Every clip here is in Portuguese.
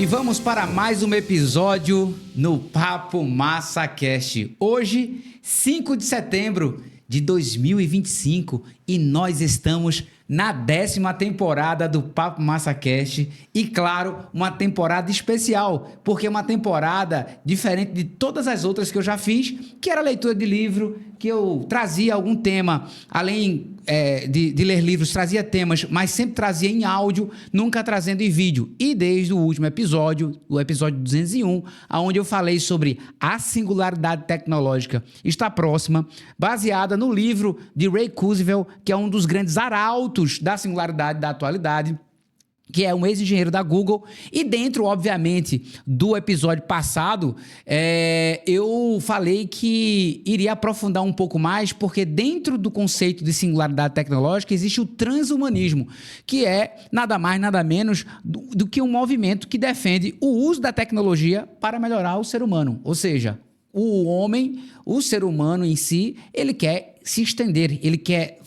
E vamos para mais um episódio no Papo Massa Cast. Hoje, 5 de setembro de 2025, e nós estamos na 10ª temporada do Papo Massa Cast. E claro, uma temporada especial, porque é uma temporada diferente de todas as outras que eu já fiz, que era leitura de livro, que eu trazia algum tema, além de ler livros, trazia temas, mas sempre trazia em áudio, nunca trazendo em vídeo. E desde o último episódio, o episódio 201, onde eu falei sobre a singularidade tecnológica está próxima, baseada no livro de Ray Kurzweil, que é um dos grandes arautos da singularidade da atualidade, que é um ex-engenheiro da Google. E dentro, obviamente, do episódio passado, eu falei que iria aprofundar um pouco mais, porque dentro do conceito de singularidade tecnológica existe o transhumanismo, que é nada mais, nada menos do que um movimento que defende o uso da tecnologia para melhorar o ser humano. Ou seja, o homem, o ser humano em si, ele quer se estender, ele quer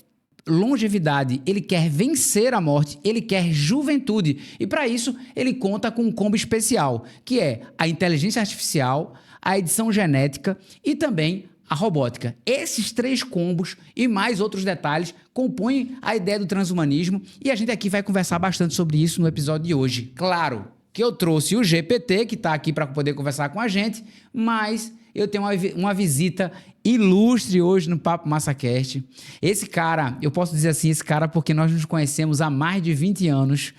longevidade, ele quer vencer a morte, ele quer juventude. E para isso, ele conta com um combo especial, que é a inteligência artificial, a edição genética e também a robótica. Esses 3 combos e mais outros detalhes compõem a ideia do transhumanismo, e a gente aqui vai conversar bastante sobre isso no episódio de hoje. Claro que eu trouxe o GPT, que está aqui para poder conversar com a gente, mas eu tenho uma visita ilustre hoje no Papo Massa Cast. Esse cara, eu posso dizer assim, esse cara porque nós nos conhecemos há mais de 20 anos.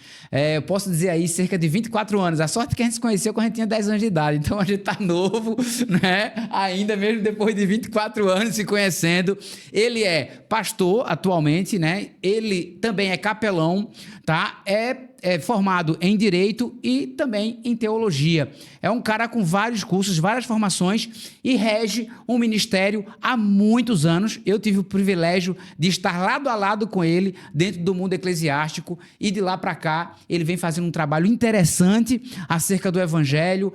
Eu posso dizer aí, cerca de 24 anos. A sorte é que a gente se conheceu quando a gente tinha 10 anos de idade. Então a gente tá novo, né? Ainda mesmo depois de 24 anos se conhecendo. Ele é pastor atualmente, né? Ele também é capelão, tá? É formado em Direito e também em Teologia. É um cara com vários cursos, várias formações e rege um ministério há muitos anos. Eu tive o privilégio de estar lado a lado com ele dentro do mundo eclesiástico, e de lá para cá ele vem fazendo um trabalho interessante acerca do evangelho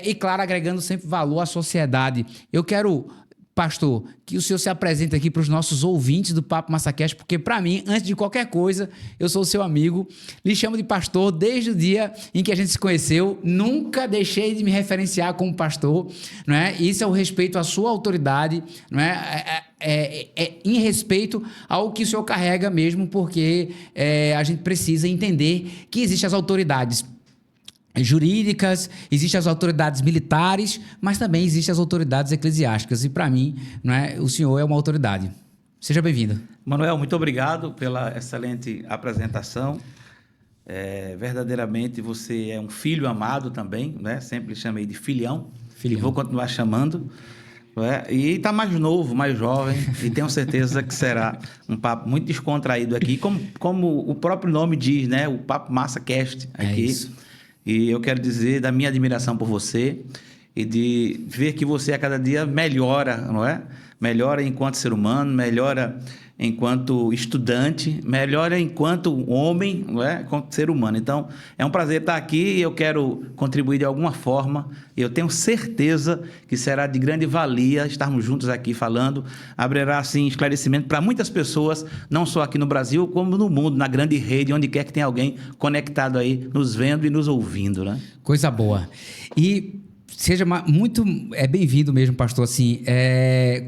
e, claro, agregando sempre valor à sociedade. Eu quero, pastor, que o senhor se apresente aqui para os nossos ouvintes do Papo Massa Cast, porque para mim, antes de qualquer coisa, eu sou o seu amigo, lhe chamo de pastor desde o dia em que a gente se conheceu, nunca deixei de me referenciar como pastor, não é? Isso é o respeito à sua autoridade, não é? Em respeito ao que o senhor carrega mesmo, porque a gente precisa entender que existem as autoridades jurídicas, existem as autoridades militares, mas também existem as autoridades eclesiásticas. E para mim, não é, o senhor é uma autoridade. Seja bem-vindo. Manuel, muito obrigado pela excelente apresentação. Verdadeiramente você é um filho amado também, né? Sempre chamei de filhão. E vou continuar chamando. E está mais novo, mais jovem, e tenho certeza que será um papo muito descontraído aqui, como o próprio nome diz, né? O Papo Massa Cast aqui. Isso. E eu quero dizer da minha admiração por você e de ver que você a cada dia melhora, não é? Melhora enquanto ser humano, melhora enquanto estudante, melhora enquanto homem, não é? Enquanto ser humano. Então, é um prazer estar aqui e eu quero contribuir de alguma forma. Eu tenho certeza que será de grande valia estarmos juntos aqui falando. Abrirá, assim, esclarecimento para muitas pessoas, não só aqui no Brasil, como no mundo, na grande rede, onde quer que tenha alguém conectado aí, nos vendo e nos ouvindo, né? Coisa boa. E seja muito bem-vindo mesmo, pastor. Assim,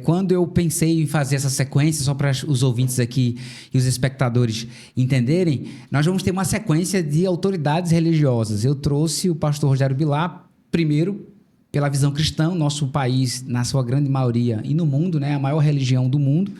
quando eu pensei em fazer essa sequência, só para os ouvintes aqui e os espectadores entenderem, nós vamos ter uma sequência de autoridades religiosas. Eu trouxe o pastor Rogério Bilar, primeiro, pela visão cristã. Nosso país, na sua grande maioria, e no mundo, né, a maior religião do mundo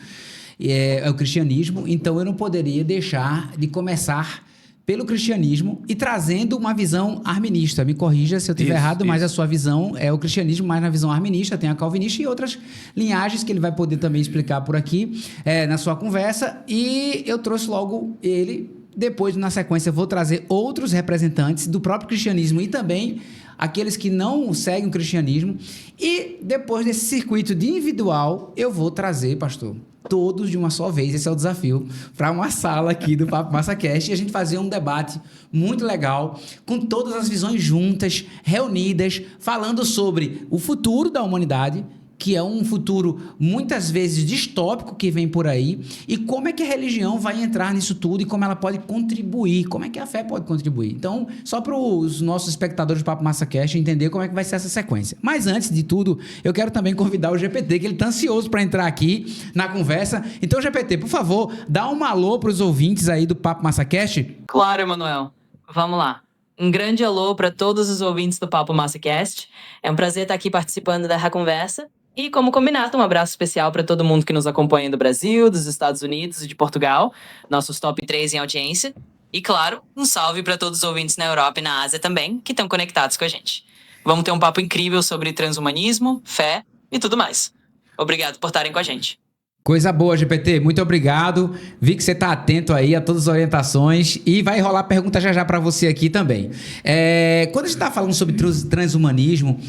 é o cristianismo. Então, eu não poderia deixar de começar pelo cristianismo e trazendo uma visão arminista. Me corrija se eu estiver errado, mas a sua visão é o cristianismo, mais na visão arminista, tem a calvinista e outras linhagens que ele vai poder também explicar por aqui na sua conversa. E eu trouxe logo ele. Depois, na sequência, vou trazer outros representantes do próprio cristianismo e também aqueles que não seguem o cristianismo. E depois desse circuito de individual, eu vou trazer, pastor, todos de uma só vez. Esse é o desafio para uma sala aqui do Papo Massa Cast e a gente fazer um debate muito legal, com todas as visões juntas, reunidas, falando sobre o futuro da humanidade, que é um futuro muitas vezes distópico que vem por aí, e como é que a religião vai entrar nisso tudo e como ela pode contribuir, como é que a fé pode contribuir. Então, só para os nossos espectadores do Papo MassaCast entender como é que vai ser essa sequência. Mas antes de tudo, eu quero também convidar o GPT, que ele está ansioso para entrar aqui na conversa. Então, GPT, por favor, dá um alô para os ouvintes aí do Papo MassaCast. Claro, Emanuel. Vamos lá. Um grande alô para todos os ouvintes do Papo MassaCast. É um prazer estar aqui participando da conversa. E, como combinado, um abraço especial para todo mundo que nos acompanha do Brasil, dos Estados Unidos e de Portugal, nossos top 3 em audiência. E, claro, um salve para todos os ouvintes na Europa e na Ásia também, que estão conectados com a gente. Vamos ter um papo incrível sobre transhumanismo, fé e tudo mais. Obrigado por estarem com a gente. Coisa boa, GPT, muito obrigado. Vi que você está atento aí a todas as orientações e vai rolar pergunta já para você aqui também. Quando a gente está falando sobre transhumanismo,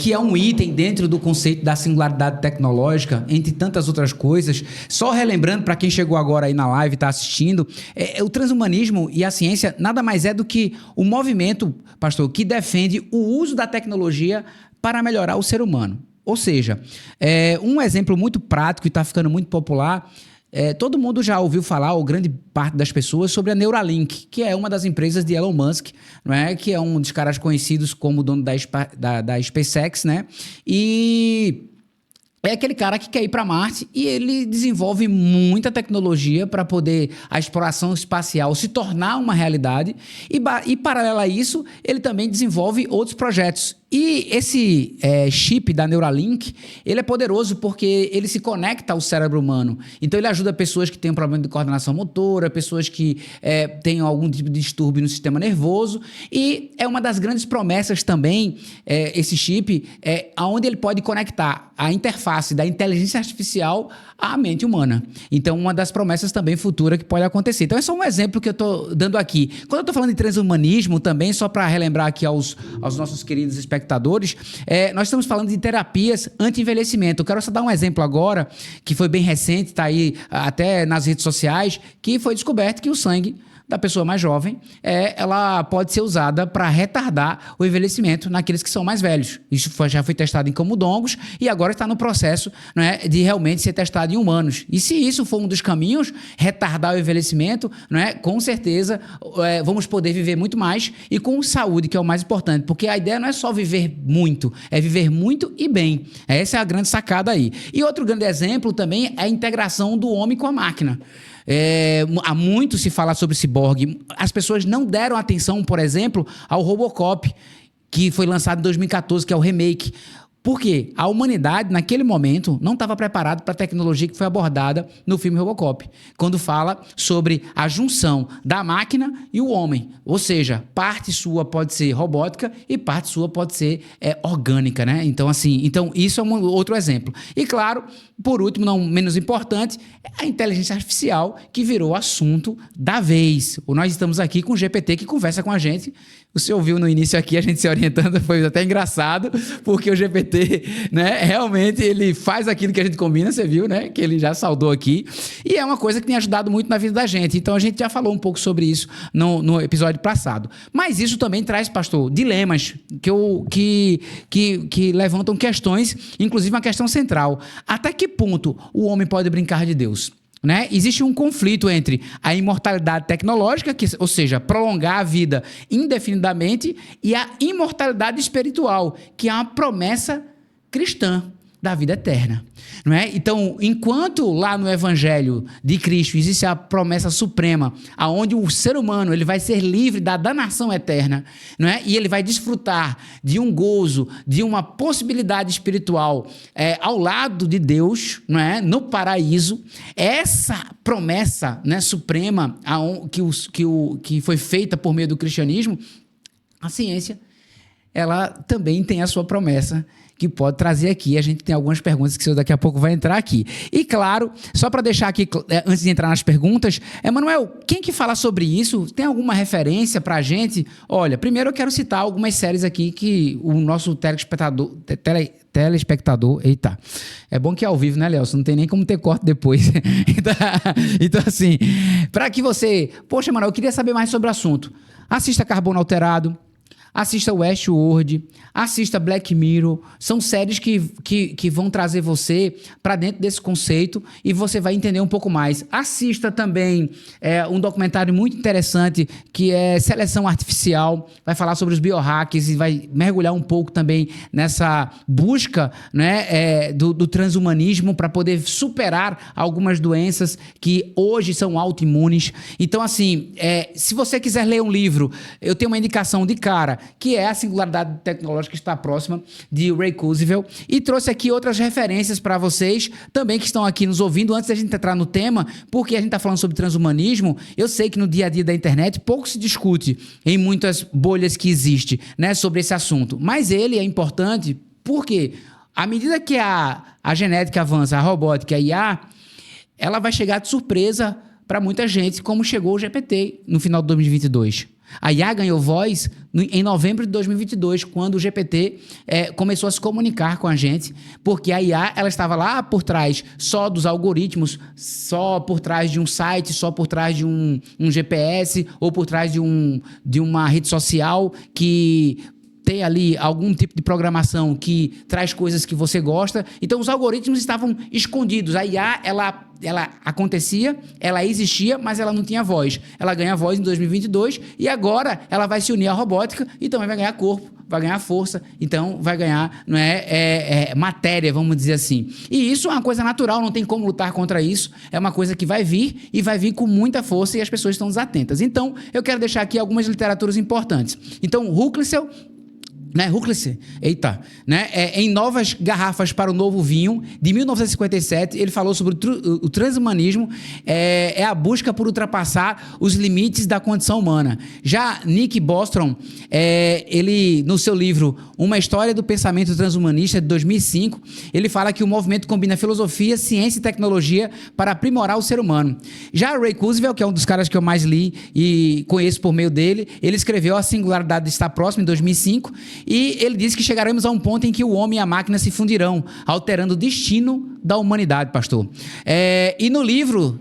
que é um item dentro do conceito da singularidade tecnológica, entre tantas outras coisas, só relembrando para quem chegou agora aí na live e está assistindo, o transhumanismo e a ciência nada mais é do que o movimento, pastor, que defende o uso da tecnologia para melhorar o ser humano. Ou seja, um exemplo muito prático e está ficando muito popular, todo mundo já ouviu falar, ou grande parte das pessoas, sobre a Neuralink, que é uma das empresas de Elon Musk, não é? Que é um dos caras conhecidos como dono da SpaceX, né? E é aquele cara que quer ir para Marte e ele desenvolve muita tecnologia para poder a exploração espacial se tornar uma realidade e paralelo a isso, ele também desenvolve outros projetos. E esse chip da Neuralink, ele é poderoso porque ele se conecta ao cérebro humano. Então, ele ajuda pessoas que têm um problema de coordenação motora, pessoas que têm algum tipo de distúrbio no sistema nervoso. E é uma das grandes promessas também, esse chip, onde ele pode conectar a interface da inteligência artificial à mente humana. Então, uma das promessas também futura que pode acontecer. Então, é só um exemplo que eu estou dando aqui. Quando eu estou falando de transhumanismo também, só para relembrar aqui aos nossos queridos espectadores, nós estamos falando de terapias anti-envelhecimento. Eu quero só dar um exemplo agora, que foi bem recente, está aí até nas redes sociais, que foi descoberto que o sangue da pessoa mais jovem, ela pode ser usada para retardar o envelhecimento naqueles que são mais velhos. Isso já foi testado em camundongos e agora está no processo, não é, de realmente ser testado em humanos. E se isso for um dos caminhos, retardar o envelhecimento, não é, com certeza vamos poder viver muito mais e com saúde, que é o mais importante, porque a ideia não é só viver muito, é viver muito e bem. Essa é a grande sacada aí. E outro grande exemplo também é a integração do homem com a máquina. Há muito se fala sobre ciborgue. As pessoas não deram atenção, por exemplo, ao Robocop, que foi lançado em 2014, que é o remake. Por quê? A humanidade, naquele momento, não estava preparada para a tecnologia que foi abordada no filme Robocop, quando fala sobre a junção da máquina e o homem. Ou seja, parte sua pode ser robótica e parte sua pode ser orgânica, né? Então, isso é um outro exemplo. E, claro, por último, não menos importante, a inteligência artificial, que virou assunto da vez. Nós estamos aqui com o GPT, que conversa com a gente. Você ouviu no início aqui a gente se orientando, foi até engraçado, porque o GPT, né, realmente ele faz aquilo que a gente combina, você viu, né, que ele já saudou aqui, e é uma coisa que tem ajudado muito na vida da gente. Então a gente já falou um pouco sobre isso no episódio passado. Mas isso também traz, pastor, dilemas que levantam questões, inclusive uma questão central. Até que ponto o homem pode brincar de Deus? Né? Existe um conflito entre a imortalidade tecnológica, ou seja, prolongar a vida indefinidamente, e a imortalidade espiritual, que é uma promessa cristã da vida eterna. Não é? Então, enquanto lá no Evangelho de Cristo existe a promessa suprema, aonde o ser humano ele vai ser livre da danação eterna, não é? E ele vai desfrutar de um gozo, de uma possibilidade espiritual ao lado de Deus, não é? No paraíso, essa promessa, né, suprema que foi feita por meio do cristianismo, a ciência ela também tem a sua promessa, que pode trazer aqui. A gente tem algumas perguntas que o senhor daqui a pouco vai entrar aqui. E claro, só para deixar aqui, antes de entrar nas perguntas, Emanuel, quem que fala sobre isso? Tem alguma referência para a gente? Olha, primeiro eu quero citar algumas séries aqui que o nosso telespectador... Eita, é bom que é ao vivo, né, Léo? Você não tem nem como ter corte depois. Então, assim, para que você... Poxa, Emanuel, eu queria saber mais sobre o assunto. Assista Carbono Alterado, assista Westworld, assista Black Mirror. São séries que vão trazer você para dentro desse conceito e você vai entender um pouco mais. Assista também um documentário muito interessante que é Seleção Artificial. Vai falar sobre os biohackers e vai mergulhar um pouco também nessa busca, né, do transhumanismo para poder superar algumas doenças que hoje são autoimunes. Então, assim, se você quiser ler um livro, eu tenho uma indicação de cara, que é A Singularidade Tecnológica Está Próxima, de Ray Kurzweil, e trouxe aqui outras referências para vocês, também que estão aqui nos ouvindo, antes da gente entrar no tema, porque a gente está falando sobre transhumanismo. Eu sei que no dia a dia da internet pouco se discute em muitas bolhas que existem, né, sobre esse assunto, mas ele é importante porque, à medida que a genética avança, a robótica, a IA, ela vai chegar de surpresa para muita gente, como chegou o GPT no final de 2022. A IA ganhou voz em novembro de 2022, quando o GPT começou a se comunicar com a gente, porque a IA ela estava lá por trás só dos algoritmos, só por trás de um site, só por trás de um GPS, ou por trás de uma rede social que tem ali algum tipo de programação que traz coisas que você gosta. Então, os algoritmos estavam escondidos. A IA, ela acontecia, ela existia, mas ela não tinha voz. Ela ganha voz em 2022 e agora ela vai se unir à robótica e também vai ganhar corpo, vai ganhar força, então vai ganhar matéria, vamos dizer assim. E isso é uma coisa natural, não tem como lutar contra isso. É uma coisa que vai vir e vai vir com muita força e as pessoas estão desatentas. Então, eu quero deixar aqui algumas literaturas importantes. Então, Huxley, em Novas Garrafas para o Novo Vinho, de 1957, ele falou sobre o transhumanismo, é a busca por ultrapassar os limites da condição humana. Já Nick Bostrom, ele, no seu livro Uma História do Pensamento Transhumanista, de 2005, ele fala que o movimento combina filosofia, ciência e tecnologia para aprimorar o ser humano. Já Ray Kurzweil, que é um dos caras que eu mais li e conheço por meio dele, ele escreveu A Singularidade Está Próxima, em 2005, e ele disse que chegaremos a um ponto em que o homem e a máquina se fundirão, alterando o destino da humanidade, pastor. E no livro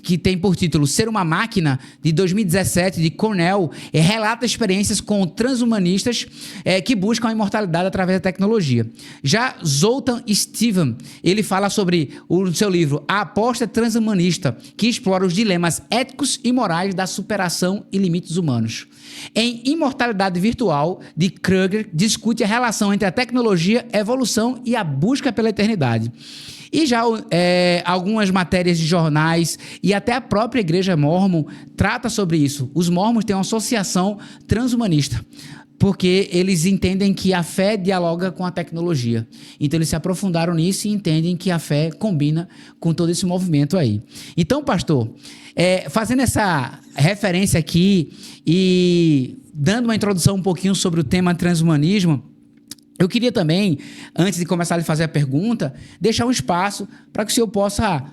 que tem por título Ser uma Máquina, de 2017, de Cornell, relata experiências com transhumanistas que buscam a imortalidade através da tecnologia. Já Zoltan Steven, ele fala sobre o seu livro A Aposta Transhumanista, que explora os dilemas éticos e morais da superação e limites humanos. Em Imortalidade Virtual, de Kruger, discute a relação entre a tecnologia, a evolução e a busca pela eternidade. E já algumas matérias de jornais e até a própria Igreja Mórmon trata sobre isso. Os Mórmons têm uma associação transhumanista, porque eles entendem que a fé dialoga com a tecnologia. Então, eles se aprofundaram nisso e entendem que a fé combina com todo esse movimento aí. Então, pastor, fazendo essa referência aqui e dando uma introdução um pouquinho sobre o tema transhumanismo, eu queria também, antes de começar a lhe fazer a pergunta, deixar um espaço para que o senhor possa,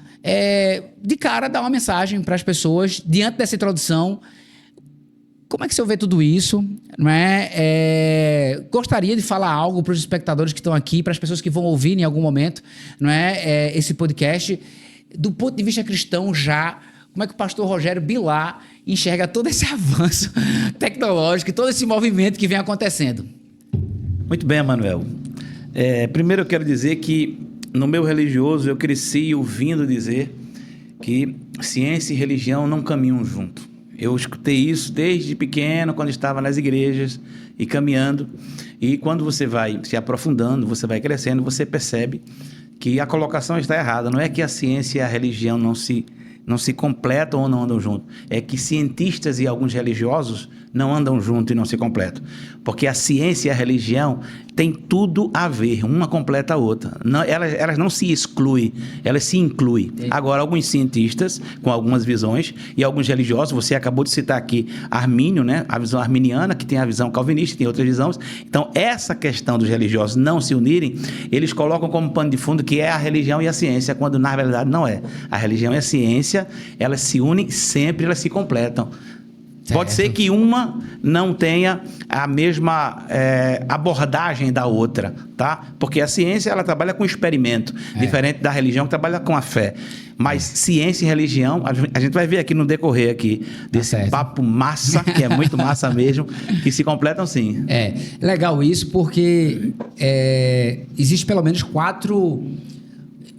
de cara, dar uma mensagem para as pessoas diante dessa introdução. Como é que o senhor vê tudo isso? Não é? Gostaria de falar algo para os espectadores que estão aqui, para as pessoas que vão ouvir em algum momento, não é? Esse podcast, do ponto de vista cristão já. Como é que o pastor Rogério Bilar enxerga todo esse avanço tecnológico, todo esse movimento que vem acontecendo? Muito bem, Emanuel. Primeiro eu quero dizer que no meu religioso eu cresci ouvindo dizer que ciência e religião não caminham junto. Eu escutei isso desde pequeno, quando estava nas igrejas e caminhando. E quando você vai se aprofundando, você vai crescendo, você percebe que a colocação está errada. Não é que a ciência e a religião não se completam ou não andam juntos. É que cientistas e alguns religiosos não andam juntos e não se completam. Porque a ciência e a religião têm tudo a ver, uma completa a outra. Não, elas não se excluem, elas se incluem. Agora, alguns cientistas com algumas visões e alguns religiosos, você acabou de citar aqui Armínio, né? A visão arminiana, que tem a visão calvinista, tem outras visões. Então, essa questão dos religiosos não se unirem, eles colocam como pano de fundo que é a religião e a ciência, quando na verdade não é. A religião e a ciência, elas se unem sempre, elas se completam. Certo. Pode ser que uma não tenha a mesma abordagem da outra, tá? Porque a ciência, ela trabalha com experimento, diferente da religião que trabalha com a fé. Mas ciência e religião, a gente vai ver aqui no decorrer aqui desse certo. papo massa, que é muito massa mesmo, que se completam sim. É legal isso porque existe pelo menos 4.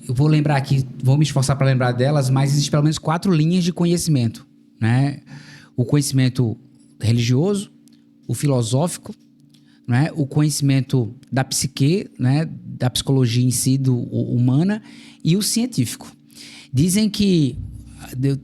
Eu vou lembrar aqui, vou me esforçar para lembrar delas, mas existe pelo menos 4 linhas de conhecimento, né? O conhecimento religioso, o filosófico, né? O conhecimento da psique, né? Da psicologia em si, humana, e o científico. Dizem que,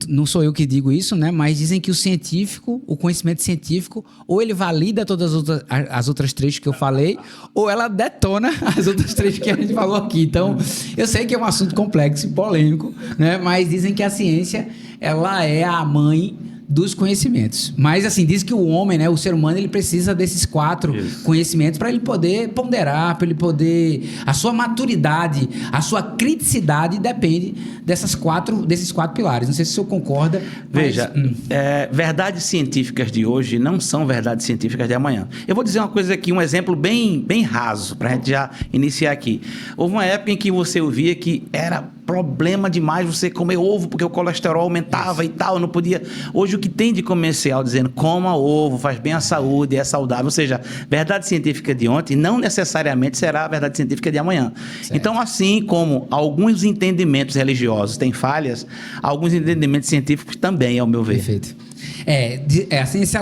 não sou eu que digo isso, né? Mas dizem que o conhecimento científico, ou ele valida todas as outras 3 que eu falei, ou ela detona as outras 3 que a gente falou aqui. Então, eu sei que é um assunto complexo e polêmico, né? Mas dizem que a ciência, ela é a mãe dos conhecimentos. Mas, assim, diz que o homem, né, o ser humano, ele precisa desses 4 conhecimentos para ele poder ponderar, para ele poder... A sua maturidade, a sua criticidade depende desses 4 pilares. Não sei se o senhor concorda. Veja, verdades científicas de hoje não são verdades científicas de amanhã. Eu vou dizer uma coisa aqui, um exemplo bem raso, para a gente já iniciar aqui. Houve uma época em que você ouvia que era problema demais você comer ovo, porque o colesterol aumentava e tal, não podia... Hoje o que tem de comercial dizendo coma ovo, faz bem à saúde, é saudável, ou seja, verdade científica de ontem não necessariamente será a verdade científica de amanhã. Certo. Então, assim como alguns entendimentos religiosos têm falhas, alguns entendimentos científicos também, ao meu ver. Perfeito. A ciência,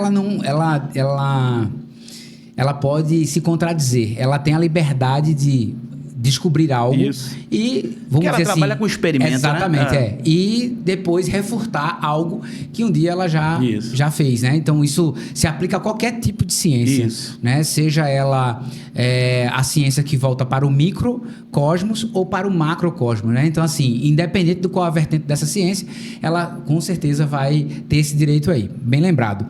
ela pode se contradizer, ela tem a liberdade de descobrir algo. Isso. E vamos dizer assim, ela trabalha com experimento, exatamente, né? E depois refutar algo que um dia ela já fez, né? Então isso se aplica a qualquer tipo de ciência, né? Seja ela a ciência que volta para o microcosmos ou para o macrocosmos, né? Então assim, independente do qual a vertente dessa ciência, ela com certeza vai ter esse direito aí, bem lembrado.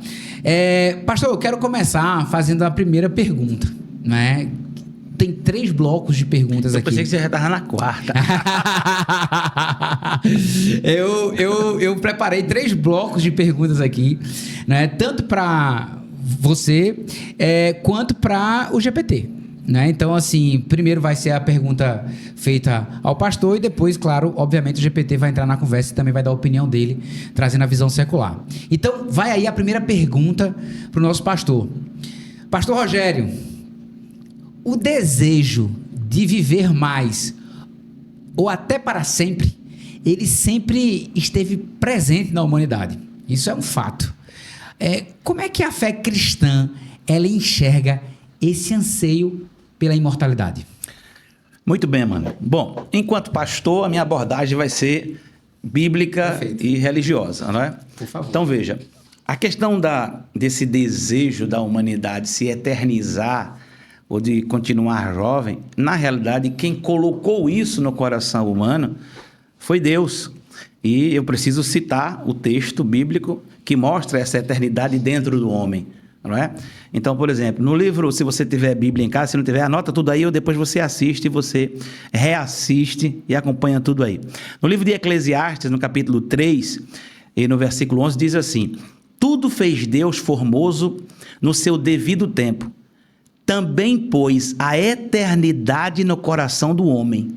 Pastor, eu quero começar fazendo a primeira pergunta, né? Tem 3 blocos de perguntas aqui. Eu pensei que você já estava na 4ª. eu preparei 3 blocos de perguntas aqui, né? Tanto para você quanto para o GPT. Né? Então, assim, primeiro vai ser a pergunta feita ao pastor e depois, claro, obviamente o GPT vai entrar na conversa e também vai dar a opinião dele, trazendo a visão secular. Então, vai aí a primeira pergunta para o nosso pastor. Pastor Rogério, o desejo de viver mais, ou até para sempre, ele sempre esteve presente na humanidade. Isso é um fato. Como é que a fé cristã ela enxerga esse anseio pela imortalidade? Muito bem, mano. Bom, enquanto pastor, a minha abordagem vai ser bíblica e religiosa, não é? Por favor. Então, veja, a questão desse desejo da humanidade se eternizar ou de continuar jovem, na realidade, quem colocou isso no coração humano foi Deus. E eu preciso citar o texto bíblico que mostra essa eternidade dentro do homem, não é? Então, por exemplo, no livro, se você tiver Bíblia em casa, se não tiver, anota tudo aí, ou depois você assiste, você reassiste e acompanha tudo aí. No livro de Eclesiastes, no capítulo 3, e no versículo 11, diz assim: tudo fez Deus formoso no seu devido tempo. Também pôs a eternidade no coração do homem,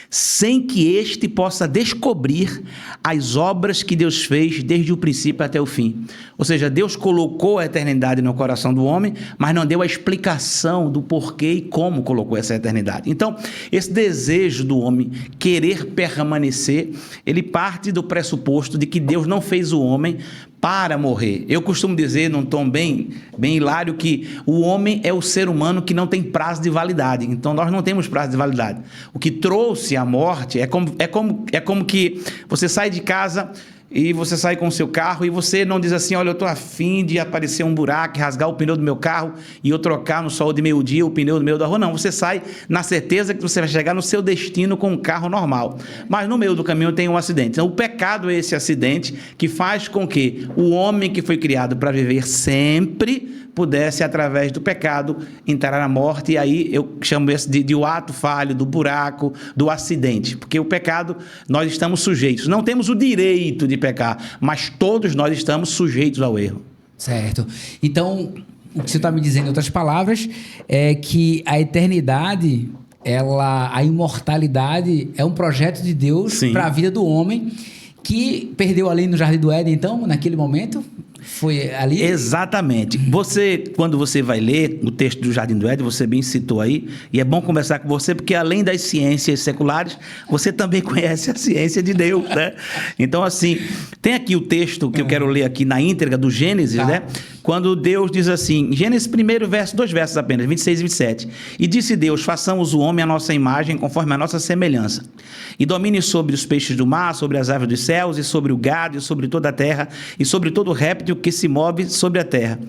sem que este possa descobrir as obras que Deus fez desde o princípio até o fim. Ou seja, Deus colocou a eternidade no coração do homem, mas não deu a explicação do porquê e como colocou essa eternidade. Então, esse desejo do homem querer permanecer, ele parte do pressuposto de que Deus não fez o homem para morrer. Eu costumo dizer, num tom bem hilário, que o homem é o ser humano que não tem prazo de validade. Então, nós não temos prazo de validade. O que trouxe a morte é como que você sai de casa e você sai com o seu carro e você não diz assim: olha, eu estou afim de aparecer um buraco, rasgar o pneu do meu carro e eu trocar no sol de meio-dia o pneu do meio da rua. Não, você sai na certeza que você vai chegar no seu destino com um carro normal. Mas no meio do caminho tem um acidente. Então, o pecado é esse acidente que faz com que o homem que foi criado para viver sempre pudesse, através do pecado, entrar na morte. E aí eu chamo isso de o ato falho, do buraco, do acidente. Porque o pecado, nós estamos sujeitos. Não temos o direito de pecar, mas todos nós estamos sujeitos ao erro. Certo. Então, o que você está me dizendo, em outras palavras, é que a eternidade a imortalidade é um projeto de Deus para a vida do homem que perdeu ali no Jardim do Éden, então, naquele momento, foi ali... Exatamente. Quando você vai ler o texto do Jardim do Éden, você bem citou aí, e é bom conversar com você, porque além das ciências seculares, você também conhece a ciência de Deus, né? Então, assim, tem aqui o texto que eu quero ler aqui na íntegra do Gênesis, né? Quando Deus diz assim, Gênesis 1º verso, 2 versos apenas, 26 e 27. E disse Deus, façamos o homem à nossa imagem, conforme a nossa semelhança. E domine sobre os peixes do mar, sobre as aves dos céus, e sobre o gado, e sobre toda a terra, e sobre todo réptil que se move sobre a terra.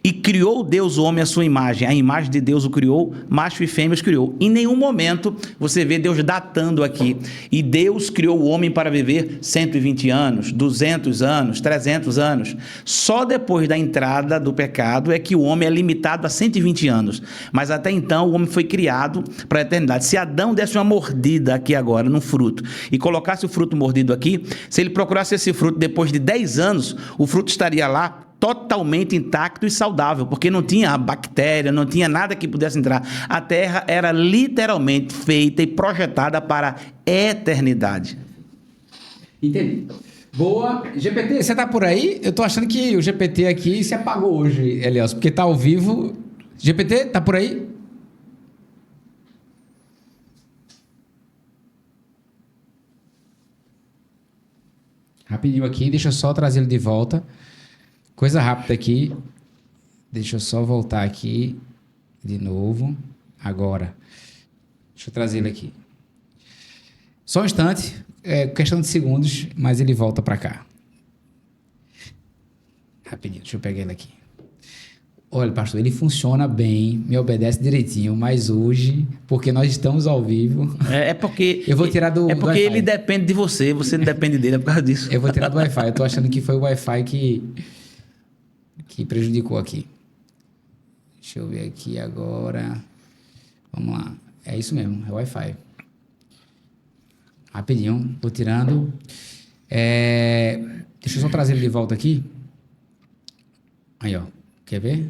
E criou Deus o homem à sua imagem. A imagem de Deus o criou, macho e fêmea os criou. Em nenhum momento você vê Deus datando aqui. E Deus criou o homem para viver 120 anos, 200 anos, 300 anos. Só depois da entrada do pecado é que o homem é limitado a 120 anos. Mas até então o homem foi criado para a eternidade. Se Adão desse uma mordida aqui agora num fruto e colocasse o fruto mordido aqui, se ele procurasse esse fruto depois de 10 anos, o fruto estaria lá totalmente intacto e saudável, porque não tinha bactéria, não tinha nada que pudesse entrar. A terra era literalmente feita e projetada para a eternidade. Entendi. Boa. GPT, você tá por aí? Eu tô achando que o GPT aqui se apagou hoje, Elias, porque tá ao vivo. GPT, tá por aí? Rapidinho aqui, deixa eu só trazer ele de volta. Coisa rápida aqui. Deixa eu só voltar aqui de novo. Agora. Deixa eu trazer ele aqui. Só um instante. É questão de segundos, mas ele volta para cá. Rapidinho, deixa eu pegar ele aqui. Olha, pastor, ele funciona bem, me obedece direitinho, mas hoje, porque nós estamos ao vivo... É porque... Eu vou tirar do porque Wi-Fi. Ele depende de você, você não depende dele, é por causa disso. Eu vou tirar do Wi-Fi, eu tô achando que foi o Wi-Fi que prejudicou aqui. Deixa eu ver aqui agora. Vamos lá. É isso mesmo, é o Wi-Fi. Rapidinho, tô tirando. Deixa eu só trazer ele de volta aqui. Aí, ó. Quer ver?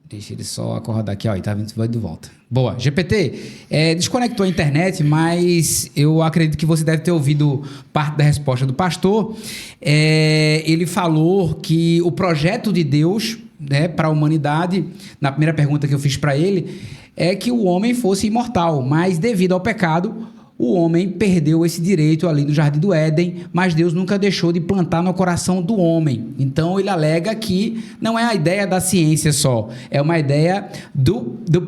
Deixa ele só acordar aqui, ó. E tá vindo de volta. Boa. GPT, desconectou a internet, mas eu acredito que você deve ter ouvido parte da resposta do pastor. Ele falou que o projeto de Deus, né, para a humanidade, na primeira pergunta que eu fiz para ele, é que o homem fosse imortal, mas devido ao pecado, o homem perdeu esse direito ali no Jardim do Éden, mas Deus nunca deixou de plantar no coração do homem. Então, ele alega que não é a ideia da ciência só, é uma ideia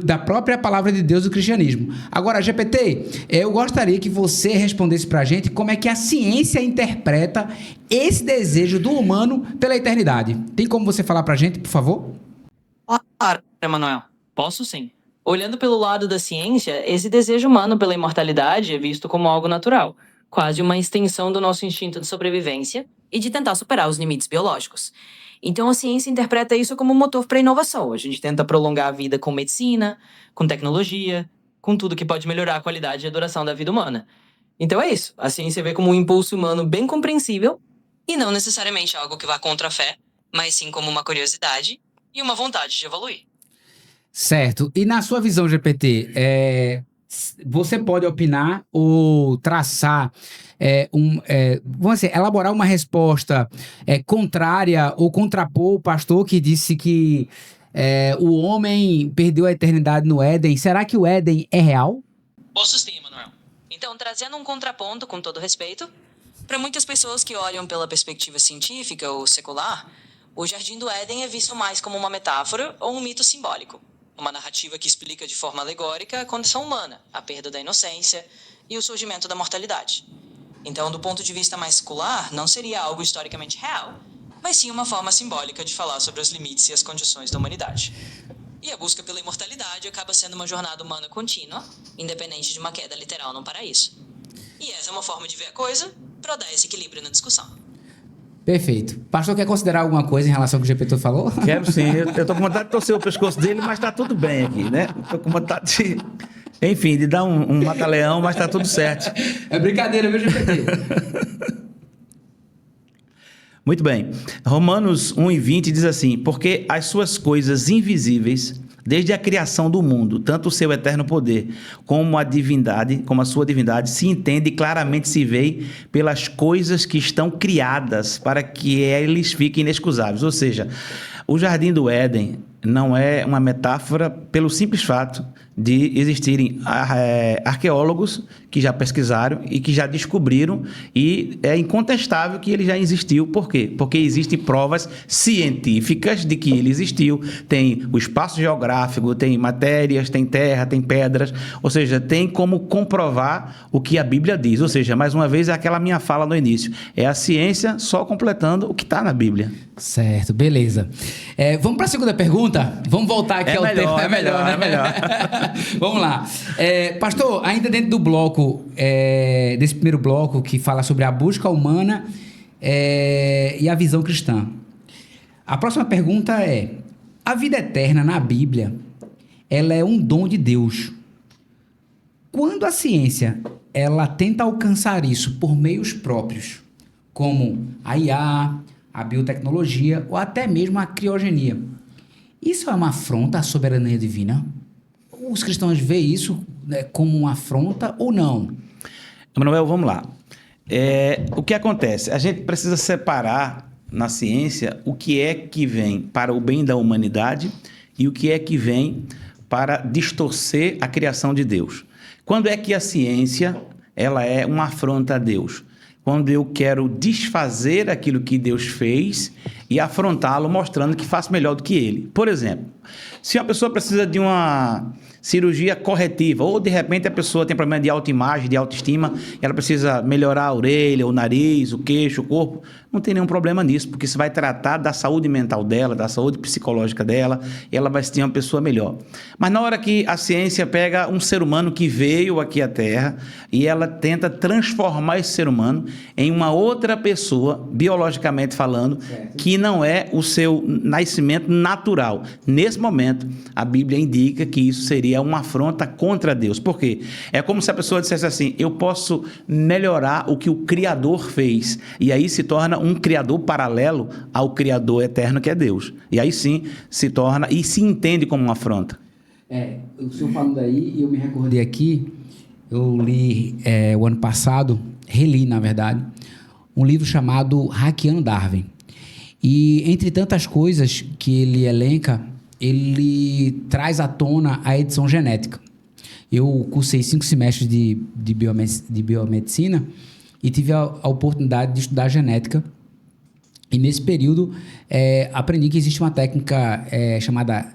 da própria palavra de Deus do cristianismo. Agora, GPT, eu gostaria que você respondesse para a gente como é que a ciência interpreta esse desejo do humano pela eternidade. Tem como você falar para a gente, por favor? Claro, Emanuel. Posso sim. Olhando pelo lado da ciência, esse desejo humano pela imortalidade é visto como algo natural, quase uma extensão do nosso instinto de sobrevivência e de tentar superar os limites biológicos. Então a ciência interpreta isso como um motor para a inovação. A gente tenta prolongar a vida com medicina, com tecnologia, com tudo que pode melhorar a qualidade e a duração da vida humana. Então é isso. A ciência vê como um impulso humano bem compreensível e não necessariamente algo que vá contra a fé, mas sim como uma curiosidade e uma vontade de evoluir. Certo. E na sua visão, GPT, você pode opinar ou traçar, vamos dizer, elaborar uma resposta contrária ou contrapor o pastor que disse que o homem perdeu a eternidade no Éden? Será que o Éden é real? Posso sim, Emanuel. Então, trazendo um contraponto, com todo respeito, para muitas pessoas que olham pela perspectiva científica ou secular, o Jardim do Éden é visto mais como uma metáfora ou um mito simbólico. Uma narrativa que explica de forma alegórica a condição humana, a perda da inocência e o surgimento da mortalidade. Então, do ponto de vista mais secular, não seria algo historicamente real, mas sim uma forma simbólica de falar sobre os limites e as condições da humanidade. E a busca pela imortalidade acaba sendo uma jornada humana contínua, independente de uma queda literal no paraíso. E essa é uma forma de ver a coisa para dar esse equilíbrio na discussão. Perfeito. Pastor, quer considerar alguma coisa em relação ao que o GPT falou? Quero sim. Eu tô com vontade de torcer o pescoço dele, mas tá tudo bem aqui, né? Tô com vontade de... Enfim, de dar um mata-leão, mas tá tudo certo. É brincadeira, viu, GPT? Muito bem. Romanos 1:20 diz assim: porque as suas coisas invisíveis, desde a criação do mundo, tanto o seu eterno poder como a divindade, como a sua divindade, se entende e claramente se vê pelas coisas que estão criadas para que eles fiquem inexcusáveis. Ou seja, o Jardim do Éden não é uma metáfora pelo simples fato de existirem arqueólogos que já pesquisaram e que já descobriram, e é incontestável que ele já existiu. Por quê? Porque existem provas científicas de que ele existiu. Tem o espaço geográfico, tem matérias, tem terra, tem pedras, ou seja, tem como comprovar o que a Bíblia diz. Ou seja, mais uma vez, é aquela minha fala no início, é a ciência só completando o que está na Bíblia. Certo, beleza. Vamos para a segunda pergunta? Vamos voltar aqui ao tema. É melhor. Vamos lá. Pastor, ainda dentro do bloco, desse primeiro bloco que fala sobre a busca humana e a visão cristã. A próxima pergunta é: a vida eterna na Bíblia, ela é um dom de Deus. Quando a ciência ela tenta alcançar isso por meios próprios, como a IA, a biotecnologia ou até mesmo a criogenia, isso é uma afronta à soberania divina? Os cristãos veem isso como uma afronta ou não? Manuel, vamos lá. O que acontece? A gente precisa separar na ciência o que é que vem para o bem da humanidade e o que é que vem para distorcer a criação de Deus. Quando é que a ciência ela é uma afronta a Deus? Quando eu quero desfazer aquilo que Deus fez e afrontá-lo, mostrando que faço melhor do que ele. Por exemplo, se uma pessoa precisa de uma cirurgia corretiva, ou de repente a pessoa tem problema de autoimagem, de autoestima, ela precisa melhorar a orelha, o nariz, o queixo, o corpo, não tem nenhum problema nisso, porque isso vai tratar da saúde mental dela, da saúde psicológica dela, e ela vai ser uma pessoa melhor. Mas na hora que a ciência pega um ser humano que veio aqui à Terra e ela tenta transformar esse ser humano em uma outra pessoa, biologicamente falando, que não é o seu nascimento natural. Nesse momento, a Bíblia indica que isso seria uma afronta contra Deus. Por quê? É como se a pessoa dissesse assim: eu posso melhorar o que o Criador fez. E aí se torna um Criador paralelo ao Criador eterno que é Deus. E aí sim se torna e se entende como uma afronta. O senhor falando aí, eu me recordei aqui, eu li o ano passado, reli na verdade, um livro chamado Hackeando Darwin. E entre tantas coisas que ele elenca, ele traz à tona a edição genética. Eu cursei 5 semestres de biomedicina e tive a oportunidade de estudar genética. E nesse período, aprendi que existe uma técnica chamada,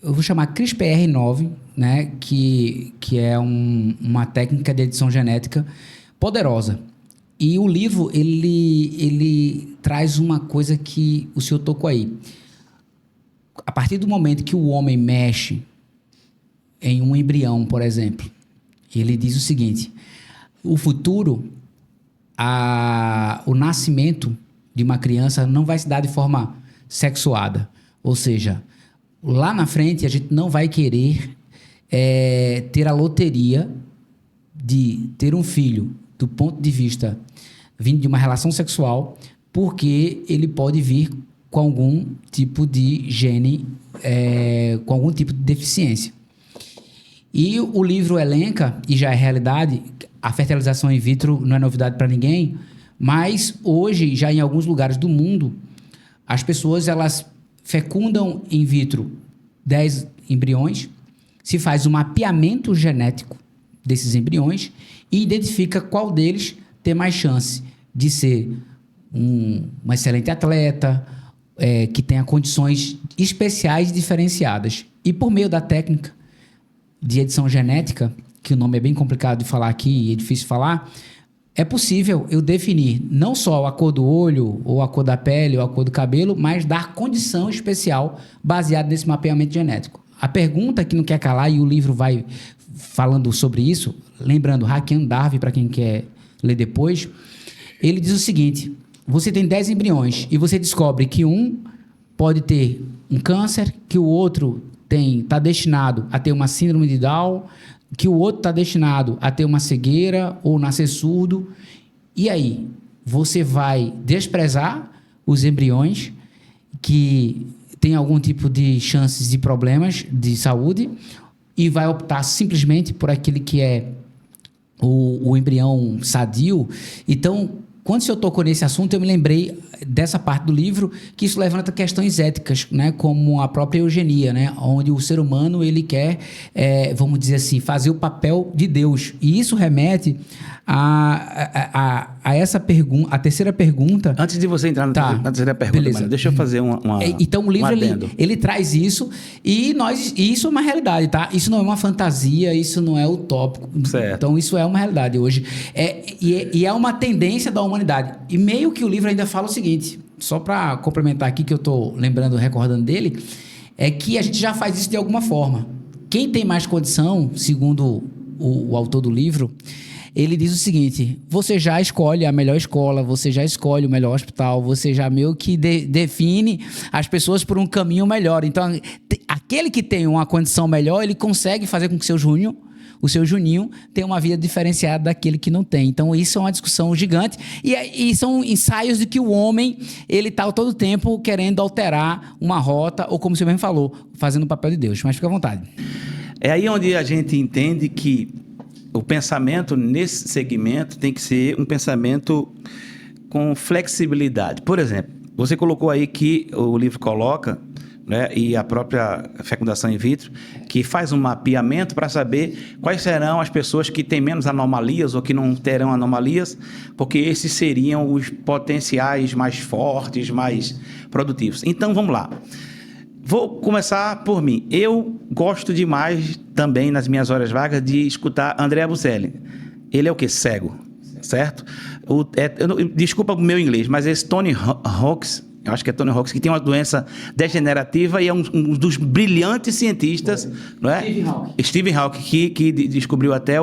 eu vou chamar CRISPR-9, né, que é uma técnica de edição genética poderosa. E o livro, ele traz uma coisa que o senhor tocou aí. A partir do momento que o homem mexe em um embrião, por exemplo, ele diz o seguinte: o futuro, o nascimento de uma criança não vai se dar de forma sexuada. Ou seja, lá na frente a gente não vai querer ter a loteria de ter um filho do ponto de vista vindo de uma relação sexual, porque ele pode vir com algum tipo de gene, com algum tipo de deficiência. E o livro elenca, e já é realidade, a fertilização in vitro não é novidade para ninguém, mas hoje, já em alguns lugares do mundo, as pessoas elas fecundam in vitro 10 embriões, se faz um mapeamento genético desses embriões e identifica qual deles tem mais chance de ser um excelente atleta, que tenha condições especiais e diferenciadas. E por meio da técnica de edição genética, que o nome é bem complicado de falar aqui e é difícil de falar, é possível eu definir não só a cor do olho, ou a cor da pele, ou a cor do cabelo, mas dar condição especial baseada nesse mapeamento genético. A pergunta que não quer calar, e o livro vai falando sobre isso, lembrando, Hackeando Darwin, para quem quer ler depois, ele diz o seguinte: você tem 10 embriões e você descobre que um pode ter um câncer, que o outro está destinado a ter uma síndrome de Down, que o outro está destinado a ter uma cegueira ou nascer surdo. E aí, você vai desprezar os embriões que tem algum tipo de chances de problemas de saúde e vai optar simplesmente por aquele que é o embrião sadio. Então, quando o senhor tocou nesse assunto, eu me lembrei dessa parte do livro, que isso levanta questões éticas, né, como a própria eugenia, né, onde o ser humano ele quer, vamos dizer assim, fazer o papel de Deus. E isso remete a essa pergunta, a terceira pergunta. Antes de você entrar na terceira pergunta, beleza. Mano, deixa eu fazer Então o livro ele traz isso e isso é uma realidade, tá? Isso não é uma fantasia, isso não é utópico. Certo. Então isso é uma realidade hoje. E é uma tendência da humanidade. E meio que o livro ainda fala o seguinte, só para complementar aqui que eu tô lembrando, recordando dele, é que a gente já faz isso de alguma forma. Quem tem mais condição, segundo o autor do livro, ele diz o seguinte: você já escolhe a melhor escola, você já escolhe o melhor hospital, você já meio que define as pessoas por um caminho melhor. Então, aquele que tem uma condição melhor, ele consegue fazer com que o seu Juninho tenha uma vida diferenciada daquele que não tem. Então, isso é uma discussão gigante. E são ensaios de que o homem, ele está todo o tempo querendo alterar uma rota, ou como você mesmo falou, fazendo o papel de Deus. Mas fica à vontade. É aí onde a gente entende que o pensamento nesse segmento tem que ser um pensamento com flexibilidade. Por exemplo, você colocou aí que o livro coloca, né, e a própria fecundação in vitro, que faz um mapeamento para saber quais serão as pessoas que têm menos anomalias ou que não terão anomalias, porque esses seriam os potenciais mais fortes, mais produtivos. Então, vamos lá. Vou começar por mim. Eu gosto demais também, nas minhas horas vagas, de escutar Andrea Bocelli. Ele é o quê? Cego, certo? Desculpa o meu inglês, mas esse Tony Hawks, eu acho que é Tony Hawks, que tem uma doença degenerativa e é um dos brilhantes cientistas, não é? Stephen Hawking, que descobriu até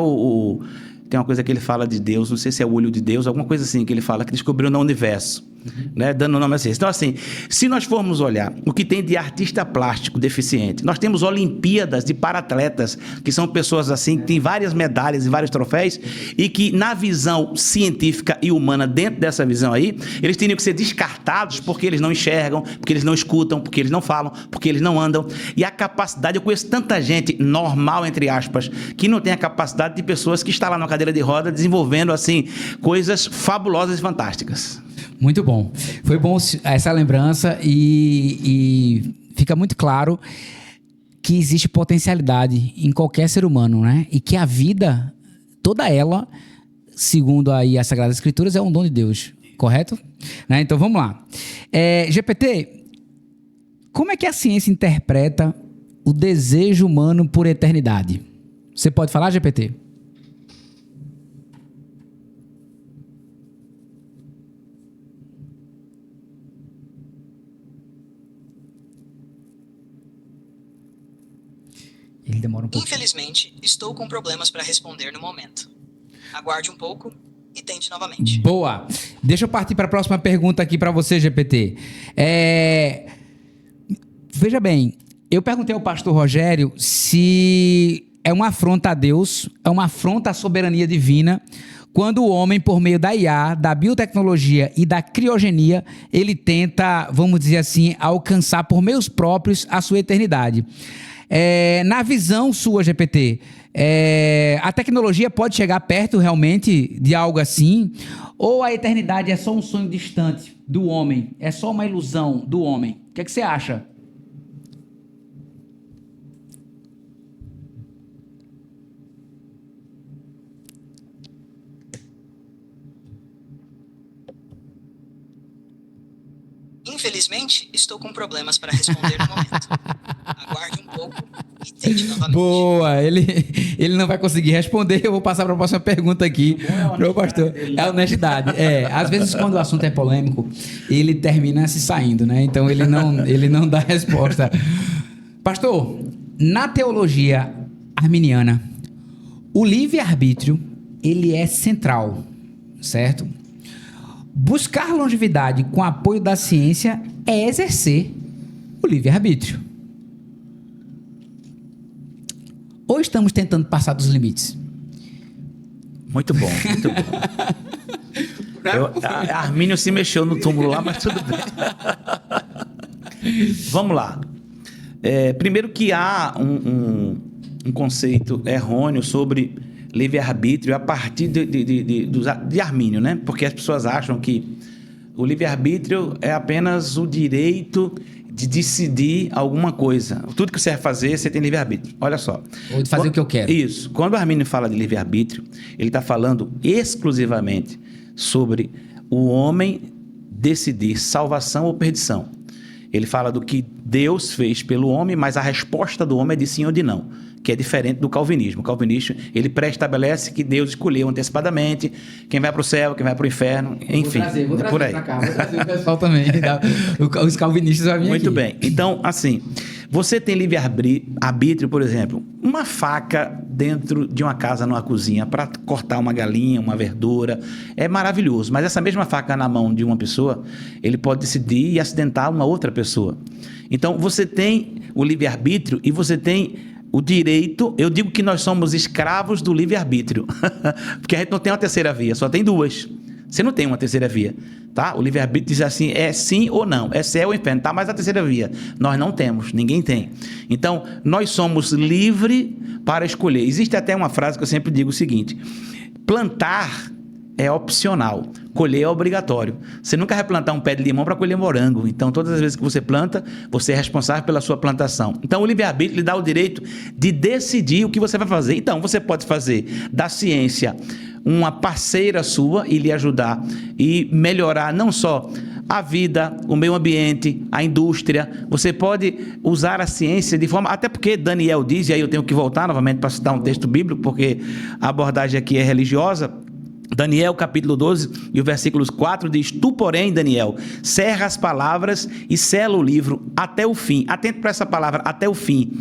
tem uma coisa que ele fala de Deus, não sei se é o olho de Deus, alguma coisa assim que ele fala, que descobriu no universo. Né, dando nome a ciência. Então, assim, se nós formos olhar o que tem de artista plástico deficiente, nós temos Olimpíadas de paratletas, que são pessoas assim, que têm várias medalhas e vários troféus, e que na visão científica e humana, dentro dessa visão aí, eles teriam que ser descartados porque eles não enxergam, porque eles não escutam, porque eles não falam, porque eles não andam. E a capacidade, eu conheço tanta gente normal, entre aspas, que não tem a capacidade de pessoas que estão lá na cadeira de roda desenvolvendo, assim, coisas fabulosas e fantásticas. Muito bom. Foi bom essa lembrança e fica muito claro que existe potencialidade em qualquer ser humano, né? E que a vida, toda ela, segundo aí as Sagradas Escrituras, é um dom de Deus, correto? Né? Então vamos lá. GPT, como é que a ciência interpreta o desejo humano por eternidade? Você pode falar, GPT? Ele demora um pouco. Infelizmente, estou com problemas para responder no momento. Aguarde um pouco e tente novamente. Boa. Deixa eu partir para a próxima pergunta aqui para você, GPT. Veja bem, eu perguntei ao pastor Rogério se é uma afronta a Deus, é uma afronta à soberania divina, quando o homem, por meio da IA, da biotecnologia e da criogenia, ele tenta, vamos dizer assim, alcançar por meios próprios a sua eternidade. Na visão sua, GPT, a tecnologia pode chegar perto realmente de algo assim? Ou a eternidade é só um sonho distante do homem? É só uma ilusão do homem? O que é que você acha? Infelizmente, estou com problemas para responder no momento. Aguarde um pouco e tente novamente. Boa, ele não vai conseguir responder. Eu vou passar para a próxima pergunta aqui. Meu pastor, é a honestidade. Às vezes, quando o assunto é polêmico, ele termina se saindo, né? Então, ele não dá resposta. Pastor, na teologia arminiana, o livre-arbítrio, ele é central, certo? Buscar longevidade com apoio da ciência é exercer o livre-arbítrio. Ou estamos tentando passar dos limites? Muito bom, muito bom. Armínio se mexeu no túmulo lá, mas tudo bem. Vamos lá. Primeiro que há um conceito errôneo sobre livre-arbítrio a partir de Armínio, né? Porque as pessoas acham que o livre-arbítrio é apenas o direito de decidir alguma coisa. Tudo que você vai fazer, você tem livre-arbítrio. Olha só. Ou de fazer o que eu quero. Isso. Quando o Armínio fala de livre-arbítrio, ele está falando exclusivamente sobre o homem decidir salvação ou perdição. Ele fala do que Deus fez pelo homem, mas a resposta do homem é de sim ou de não, que é diferente do calvinismo. O calvinismo, ele pré-estabelece que Deus escolheu antecipadamente quem vai para o céu, quem vai para o inferno, enfim. Vou trazer por aí. pra cá, vou trazer o pessoal também. Os calvinistas vão vir Muito aqui. bem. Então, assim, você tem livre-arbítrio, por exemplo, uma faca dentro de uma casa, numa cozinha, para cortar uma galinha, uma verdura, é maravilhoso. Mas essa mesma faca na mão de uma pessoa, ele pode decidir e acidentar uma outra pessoa. Então, você tem o livre-arbítrio e você tem o direito. Eu digo que nós somos escravos do livre-arbítrio, porque a gente não tem uma terceira via, só tem duas. Você não tem uma terceira via, tá? O livre-arbítrio diz assim, é sim ou não, é céu ou inferno, tá? Mas a terceira via, nós não temos, ninguém tem. Então, nós somos livres para escolher. Existe até uma frase que eu sempre digo o seguinte: plantar é opcional, colher é obrigatório. Você nunca vai plantar um pé de limão para colher morango. Então, todas as vezes que você planta, você é responsável pela sua plantação. Então, o livre-arbítrio lhe dá o direito de decidir o que você vai fazer. Então, você pode fazer da ciência uma parceira sua e lhe ajudar e melhorar não só a vida, o meio ambiente, a indústria. Você pode usar a ciência de forma... Até porque Daniel diz, e aí eu tenho que voltar novamente para citar um texto bíblico, porque a abordagem aqui é religiosa. Daniel, capítulo 12, e o versículo 4 diz: Tu, porém, Daniel, cerra as palavras e sela o livro até o fim. Atento para essa palavra, até o fim.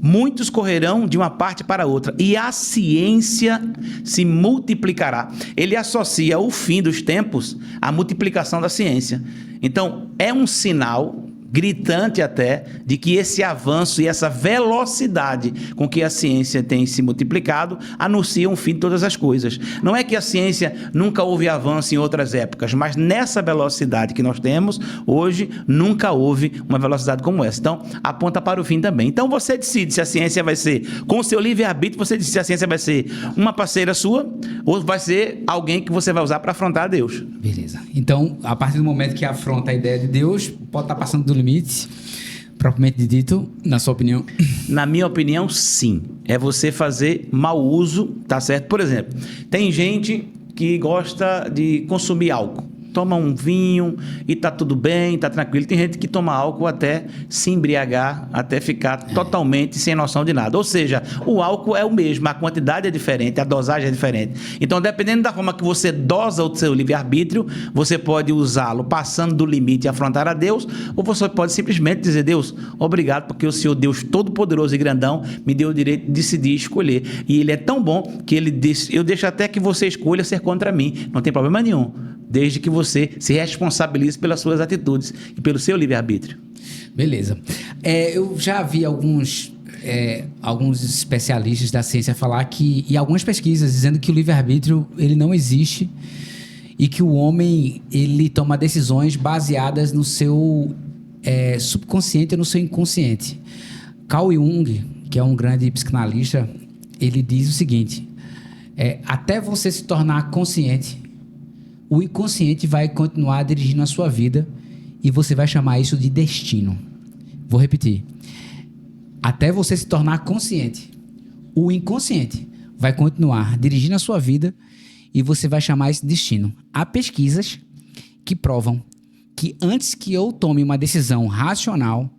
Muitos correrão de uma parte para outra, e a ciência se multiplicará. Ele associa o fim dos tempos à multiplicação da ciência. Então, é um sinal gritante até, de que esse avanço e essa velocidade com que a ciência tem se multiplicado anuncia um fim de todas as coisas. Não é que a ciência nunca houve avanço em outras épocas, mas nessa velocidade que nós temos hoje, nunca houve uma velocidade como essa. Então, aponta para o fim também. Então, você decide se a ciência vai ser, com o seu livre-arbítrio, você decide se a ciência vai ser uma parceira sua ou vai ser alguém que você vai usar para afrontar a Deus. Beleza. Então, a partir do momento que afronta a ideia de Deus, pode estar passando do limite, propriamente dito, na sua opinião? Na minha opinião, sim. É você fazer mau uso, tá certo? Por exemplo, tem gente que gosta de consumir álcool. Toma um vinho e tá tudo bem, tá tranquilo. Tem gente que toma álcool até se embriagar, até ficar totalmente sem noção de nada. Ou seja, o álcool é o mesmo, a quantidade é diferente, a dosagem é diferente. Então, dependendo da forma que você dosa o seu livre-arbítrio, você pode usá-lo passando do limite e afrontar a Deus, ou você pode simplesmente dizer: Deus, obrigado, porque o Senhor, Deus Todo-Poderoso e Grandão, me deu o direito de decidir escolher. E Ele é tão bom que Ele disse: eu deixo até que você escolha ser contra mim. Não tem problema nenhum, desde que você se responsabilize pelas suas atitudes e pelo seu livre-arbítrio. Beleza. Eu já vi alguns especialistas da ciência falar que, e algumas pesquisas dizendo que o livre-arbítrio ele não existe e que o homem ele toma decisões baseadas no seu subconsciente ou no seu inconsciente. Carl Jung, que é um grande psicanalista, ele diz o seguinte: até você se tornar consciente, o inconsciente vai continuar dirigindo a sua vida e você vai chamar isso de destino. Vou repetir. Até você se tornar consciente, o inconsciente vai continuar dirigindo a sua vida e você vai chamar isso de destino. Há pesquisas que provam que antes que eu tome uma decisão racional,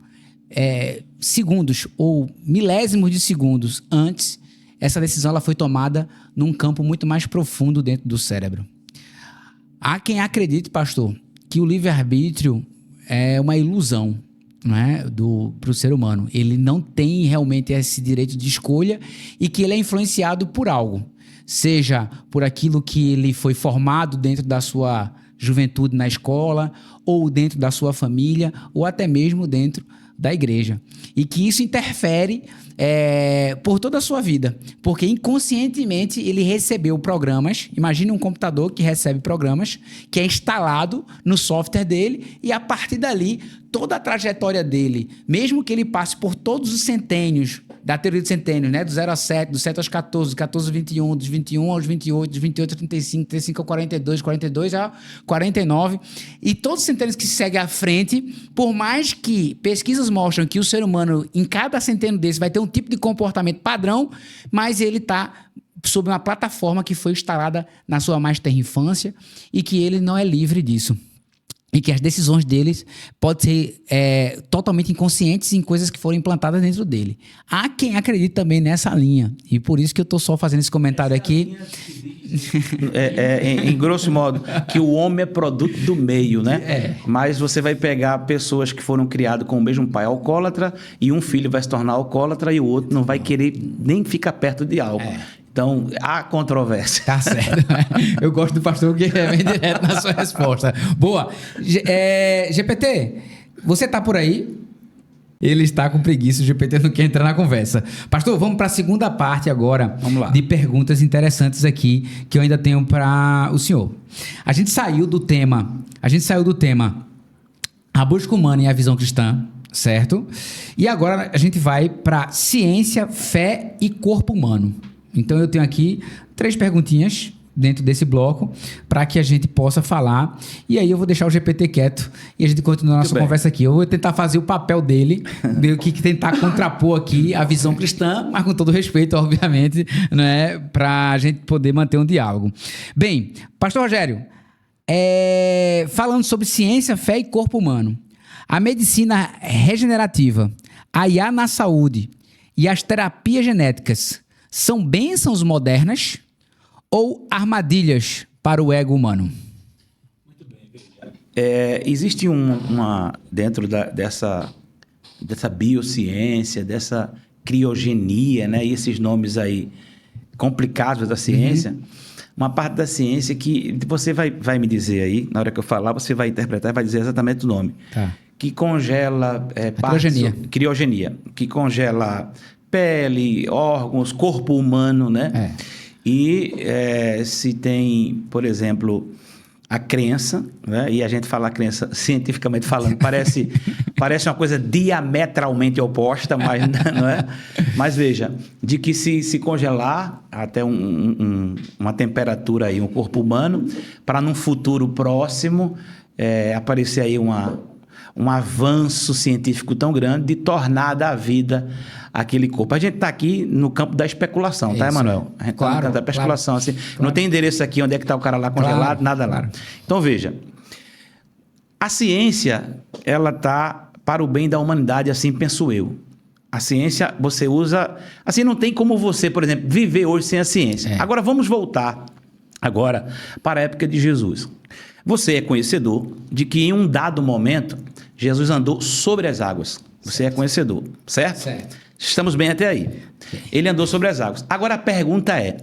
segundos ou milésimos de segundos antes, essa decisão ela foi tomada num campo muito mais profundo dentro do cérebro. Há quem acredite, pastor, que o livre-arbítrio é uma ilusão, não é, para o ser humano. Ele não tem realmente esse direito de escolha e que ele é influenciado por algo. Seja por aquilo que ele foi formado dentro da sua juventude na escola, ou dentro da sua família, ou até mesmo dentro da igreja. e que isso interfere por toda a sua vida, porque inconscientemente ele recebeu programas. Imagine um computador que recebe programas, que é instalado no software dele, e a partir dali, toda a trajetória dele, mesmo que ele passe por todos os centênios, da teoria dos centênios, né? Do 0 a 7, do 7 aos 14, 14 aos 21, dos 21 aos 28, dos 28 aos 35, 35 ao 42, 42 a 49, e todos os centênios que se seguem à frente, por mais que pesquisas mostram que o ser humano, em cada centênio desse, vai ter um tipo de comportamento padrão, mas ele está sob uma plataforma que foi instalada na sua mais tenra infância e que ele não é livre disso. E que as decisões deles podem ser totalmente inconscientes em coisas que foram implantadas dentro dele. Há quem acredite também nessa linha. E por isso que eu estou só fazendo esse comentário aqui. Em grosso modo, que o homem é produto do meio, né? Mas você vai pegar pessoas que foram criadas com o mesmo pai alcoólatra, e um filho vai se tornar alcoólatra e o outro não vai querer nem ficar perto de álcool. Então, há controvérsia. Tá certo. Eu gosto do pastor que é bem direto na sua resposta. Boa. GPT, você tá por aí? Ele está com preguiça, o GPT não quer entrar na conversa. Pastor, vamos para a segunda parte agora. Vamos lá. De perguntas interessantes aqui que eu ainda tenho para o senhor. A gente saiu do tema a busca humana e a visão cristã, certo? E agora a gente vai para ciência, fé e corpo humano. Então eu tenho aqui 3 perguntinhas dentro desse bloco para que a gente possa falar, e aí eu vou deixar o GPT quieto e a gente continua a nossa conversa aqui. Eu vou tentar fazer o papel dele, meio que tentar contrapor aqui a visão cristã, mas com todo respeito, obviamente, né, para a gente poder manter um diálogo. Bem, Pastor Rogério, falando sobre ciência, fé e corpo humano, a medicina regenerativa, a IA na saúde e as terapias genéticas são bênçãos modernas ou armadilhas para o ego humano? Muito bem. Existe dentro dessa biociência, dessa criogenia, né? E esses nomes aí complicados da ciência, uma parte da ciência que você vai me dizer aí, na hora que eu falar, você vai interpretar e vai dizer exatamente o nome. Tá. Que congela... criogenia. Que congela... pele, órgãos, corpo humano, né? E se tem, por exemplo, a crença, né? E a gente fala a crença cientificamente falando, parece uma coisa diametralmente oposta, mas não é? Mas veja, de que se congelar até uma temperatura aí, um corpo humano, para num futuro próximo aparecer aí um avanço científico tão grande de tornar da vida aquele corpo. A gente está aqui no campo da especulação, tá, Emanuel? A gente está no campo da especulação. Assim, não tem endereço aqui onde é que está o cara lá congelado, nada lá. Então, veja, a ciência, ela está para o bem da humanidade, assim penso eu. A ciência, você usa... Assim, não tem como você, por exemplo, viver hoje sem a ciência. Agora, vamos voltar agora para a época de Jesus. Você é conhecedor de que em um dado momento, Jesus andou sobre as águas. Você é conhecedor, certo? Certo. Estamos bem até aí. Ele andou sobre as águas. Agora a pergunta é,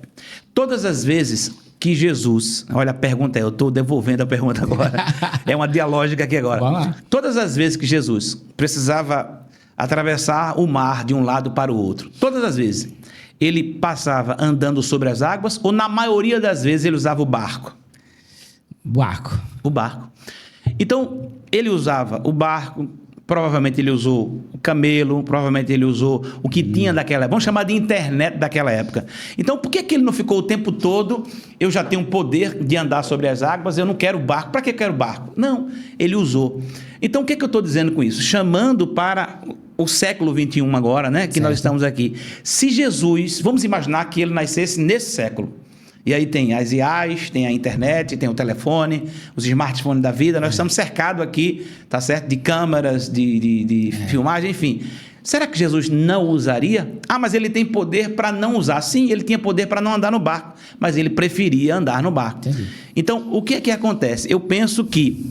todas as vezes que Jesus... Olha, a pergunta eu estou devolvendo a pergunta agora. É uma dialógica aqui agora. Vamos lá. Todas as vezes que Jesus precisava atravessar o mar de um lado para o outro, todas as vezes, ele passava andando sobre as águas ou na maioria das vezes ele usava o barco? O barco. Então, ele usava o barco, provavelmente ele usou o camelo, provavelmente ele usou o que tinha daquela época. Vamos chamar de internet daquela época. Então, por que ele não ficou o tempo todo, eu já tenho o poder de andar sobre as águas, eu não quero barco. Para que eu quero barco? Não, ele usou. Então, o que eu estou dizendo com isso? Chamando para o século XXI agora, né, que certo. Nós estamos aqui. Se Jesus, vamos imaginar que ele nascesse nesse século. E aí tem as IAs, tem a internet, tem o telefone, os smartphones da vida. Nós estamos cercados aqui, tá certo? De câmeras, de filmagem, enfim. Será que Jesus não usaria? Ah, mas ele tem poder para não usar. Sim, ele tinha poder para não andar no barco, mas ele preferia andar no barco. Entendi. Então, o que é que acontece? Eu penso que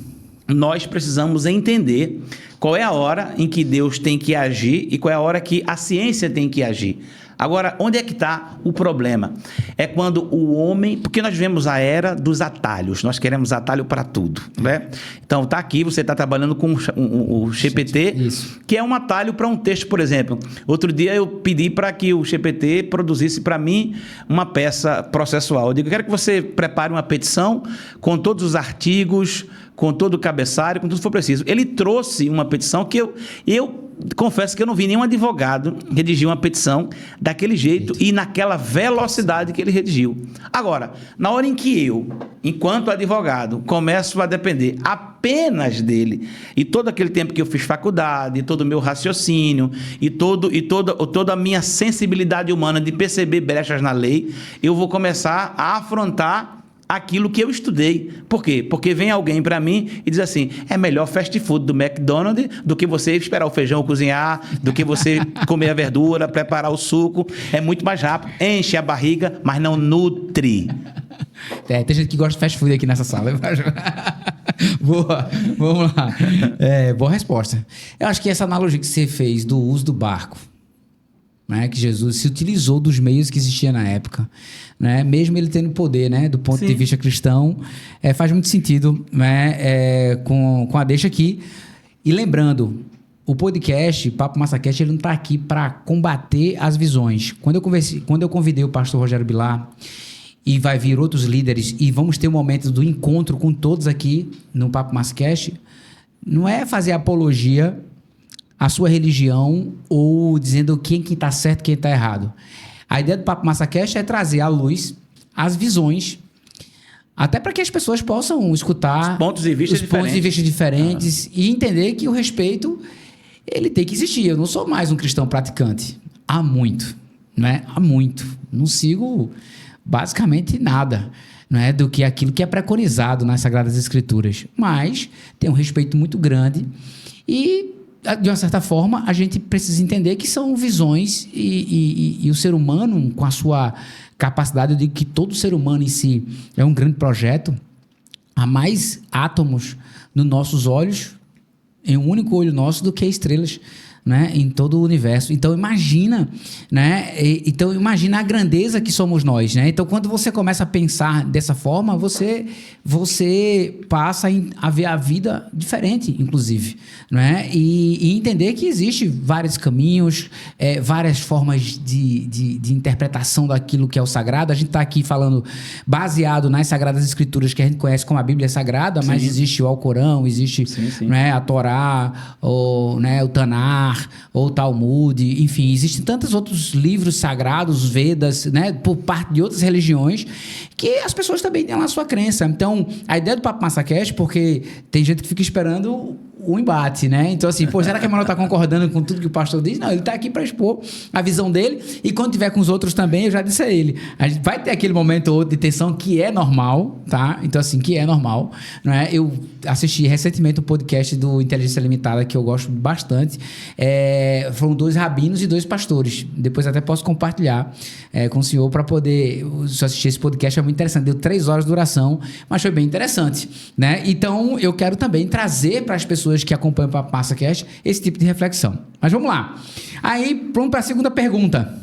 nós precisamos entender qual é a hora em que Deus tem que agir e qual é a hora que a ciência tem que agir. Agora, onde é que está o problema? É quando o homem... Porque nós vivemos a era dos atalhos. Nós queremos atalho para tudo, né? Então, está aqui, você está trabalhando com o GPT, Isso. que é um atalho para um texto, por exemplo. Outro dia eu pedi para que o GPT produzisse para mim uma peça processual. Eu digo, eu quero que você prepare uma petição com todos os artigos, com todo o cabeçalho, com tudo que for preciso. Ele trouxe uma petição que eu confesso que eu não vi nenhum advogado redigir uma petição daquele jeito e naquela velocidade que ele redigiu. Agora, na hora em que eu, enquanto advogado, começo a depender apenas dele e todo aquele tempo que eu fiz faculdade, e todo o meu raciocínio e toda a minha sensibilidade humana de perceber brechas na lei, eu vou começar a afrontar aquilo que eu estudei. Por quê? Porque vem alguém para mim e diz assim, é melhor fast food do McDonald's do que você esperar o feijão cozinhar, do que você comer a verdura, preparar o suco. É muito mais rápido, enche a barriga, mas não nutre. Tem gente que gosta de fast food aqui nessa sala. Boa, vamos lá. Boa resposta. Eu acho que essa analogia que você fez do uso do barco, né, que Jesus se utilizou dos meios que existiam na época, né, mesmo ele tendo poder, né, do ponto de vista cristão, faz muito sentido, né, com a deixa aqui. E lembrando, o podcast, Papo MassaCast, ele não está aqui para combater as visões. Quando eu convidei o pastor Rogério Bilar, e vai vir outros líderes, e vamos ter um momento do encontro com todos aqui no Papo MassaCast, não é fazer apologia a sua religião ou dizendo quem está certo e quem está errado. A ideia do Papo MassaCast é trazer à luz as visões, até para que as pessoas possam escutar os pontos de vista diferentes e entender que o respeito ele tem que existir. Eu não sou mais um cristão praticante. Há muito, né? Há muito. Não sigo basicamente nada, não é, do que aquilo que é preconizado nas Sagradas Escrituras. Mas tem um respeito muito grande e, de uma certa forma, a gente precisa entender que são visões e o ser humano, com a sua capacidade, eu digo que todo ser humano em si é um grande projeto. Há mais átomos nos nossos olhos, em um único olho nosso, do que estrelas, né, em todo o universo. Então imagina, né, imagina a grandeza que somos nós, né? Então quando você começa a pensar dessa forma, você passa a ver a vida diferente, inclusive, né? E entender que existe vários caminhos, várias formas de interpretação daquilo que é o sagrado. A gente está aqui falando baseado nas Sagradas Escrituras que a gente conhece como a Bíblia Sagrada, mas existe o Alcorão, existe né, a Torá, ou, né, o Tanar, ou Talmud, enfim, existem tantos outros livros sagrados, Vedas, né, por parte de outras religiões, que as pessoas também têm lá a sua crença. Então, a ideia do Papo MassaCast, porque tem gente que fica esperando o embate, né? Então, assim, será que a Emanuel está concordando com tudo que o pastor diz? Não, ele está aqui para expor a visão dele, e quando tiver com os outros também, eu já disse a ele, a gente vai ter aquele momento ou outro de tensão que é normal, tá? Então, assim, que é normal, não é? Eu assisti recentemente um podcast do Inteligência Limitada, que eu gosto bastante. Foram 2 rabinos e 2 pastores. Depois até posso compartilhar com o senhor para poder assistir esse podcast. É muito interessante. Deu 3 horas de duração, mas foi bem interessante, né? Então, eu quero também trazer para as pessoas que acompanham o Papo MassaCast esse tipo de reflexão. Mas vamos lá. Aí, vamos para a segunda pergunta.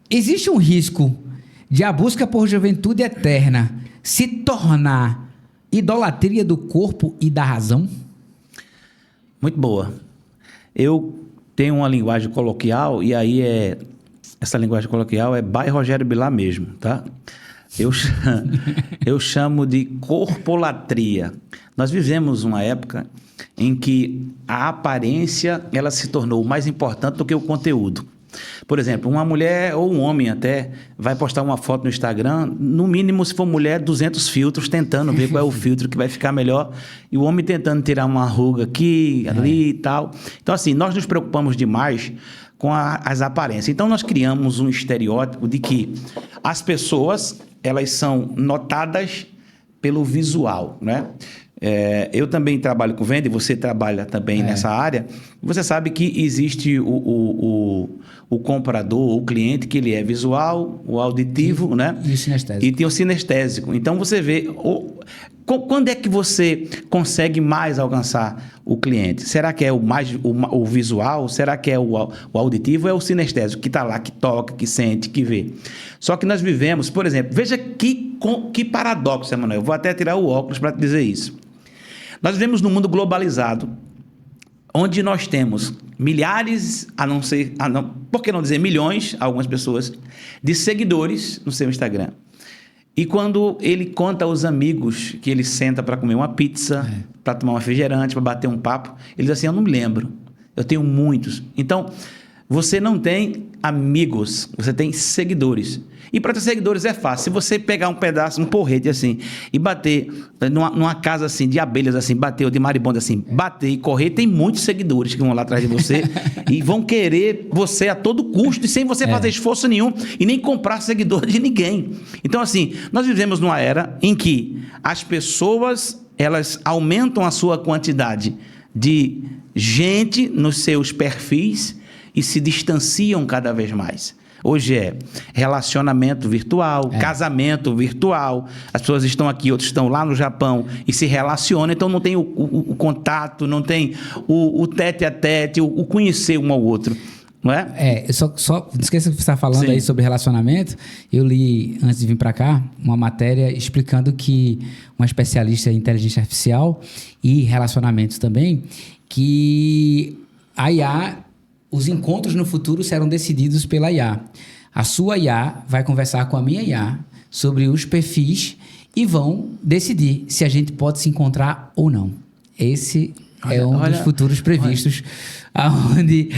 Existe um risco de a busca por juventude eterna se tornar idolatria do corpo e da razão? Muito boa. Eu tenho uma linguagem coloquial, e aí essa linguagem coloquial é by Rogério Bilar mesmo, tá? Eu chamo de corpolatria. Nós vivemos uma época em que a aparência ela se tornou mais importante do que o conteúdo. Por exemplo, uma mulher ou um homem até vai postar uma foto no Instagram, no mínimo, se for mulher, 200 filtros, tentando ver qual é o filtro que vai ficar melhor, e o homem tentando tirar uma ruga aqui, ali e tal. Então, assim, nós nos preocupamos demais com as aparências. Então, nós criamos um estereótipo de que as pessoas, elas são notadas pelo visual, né? Eu também trabalho com venda e você trabalha também nessa área. Você sabe que existe o comprador, o cliente, que ele é visual, o auditivo, né? E o sinestésico. E tem o sinestésico. Então, você vê... Quando é que você consegue mais alcançar o cliente? Será que é o visual? Será que é o auditivo? Ou é o sinestésico que está lá, que toca, que sente, que vê? Só que nós vivemos, por exemplo, veja que paradoxo, Emanuel. Vou até tirar o óculos para te dizer isso. Nós vivemos num mundo globalizado, onde nós temos milhares, por que não dizer milhões, algumas pessoas, de seguidores no seu Instagram. E quando ele conta aos amigos que ele senta para comer uma pizza, para tomar um refrigerante, para bater um papo, ele diz assim, eu não me lembro, eu tenho muitos. Então, você não tem amigos, você tem seguidores. E para ter seguidores é fácil. Se você pegar um pedaço, um porrete assim, e bater numa casa assim, de abelhas assim, bater, ou de maribondo assim, bater e correr, tem muitos seguidores que vão lá atrás de você e vão querer você a todo custo e sem você fazer esforço nenhum e nem comprar seguidor de ninguém. Então, assim, nós vivemos numa era em que as pessoas, elas aumentam a sua quantidade de gente nos seus perfis e se distanciam cada vez mais. Hoje é relacionamento virtual, casamento virtual. As pessoas estão aqui, outros estão lá no Japão e se relacionam, então não tem o contato, não tem o tete a tete, o conhecer um ao outro. Não é? Só não esqueça que você está falando Sim. aí sobre relacionamento. Eu li, antes de vir para cá, uma matéria explicando que uma especialista em inteligência artificial e relacionamentos também, que a IA... Os encontros no futuro serão decididos pela IA. A sua IA vai conversar com a minha IA sobre os perfis e vão decidir se a gente pode se encontrar ou não. Esse é um dos futuros previstos, onde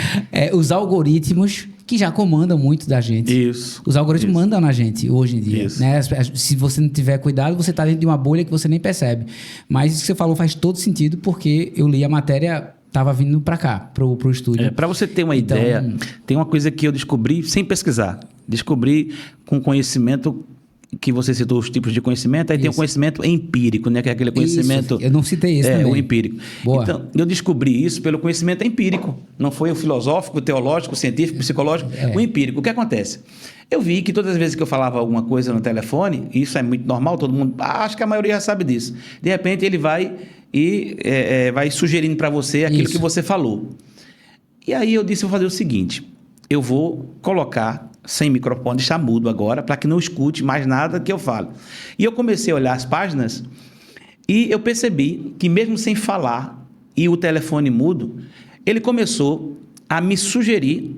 os algoritmos, que já comandam muito da gente. Isso. Os algoritmos mandam na gente hoje em dia. Isso. Né? Se você não tiver cuidado, você está dentro de uma bolha que você nem percebe. Mas isso que você falou faz todo sentido, porque eu li a matéria... Estava vindo para cá, pro estúdio. Para você ter uma ideia, tem uma coisa que eu descobri sem pesquisar. Descobri com conhecimento, que você citou os tipos de conhecimento, aí tem o conhecimento empírico, né? Que é aquele conhecimento... Isso, eu não citei esse também. O empírico. Boa. Então, eu descobri isso pelo conhecimento empírico. Não foi o filosófico, o teológico, o científico, o psicológico. O empírico. O que acontece? Eu vi que todas as vezes que eu falava alguma coisa no telefone, isso é muito normal, todo mundo... acho que a maioria já sabe disso. De repente, ele vai... e vai sugerindo para você aquilo que você falou. E aí eu disse, vou fazer o seguinte, eu vou colocar sem microfone, deixar mudo agora, para que não escute mais nada que eu falo. E eu comecei a olhar as páginas e eu percebi que mesmo sem falar e o telefone mudo, ele começou a me sugerir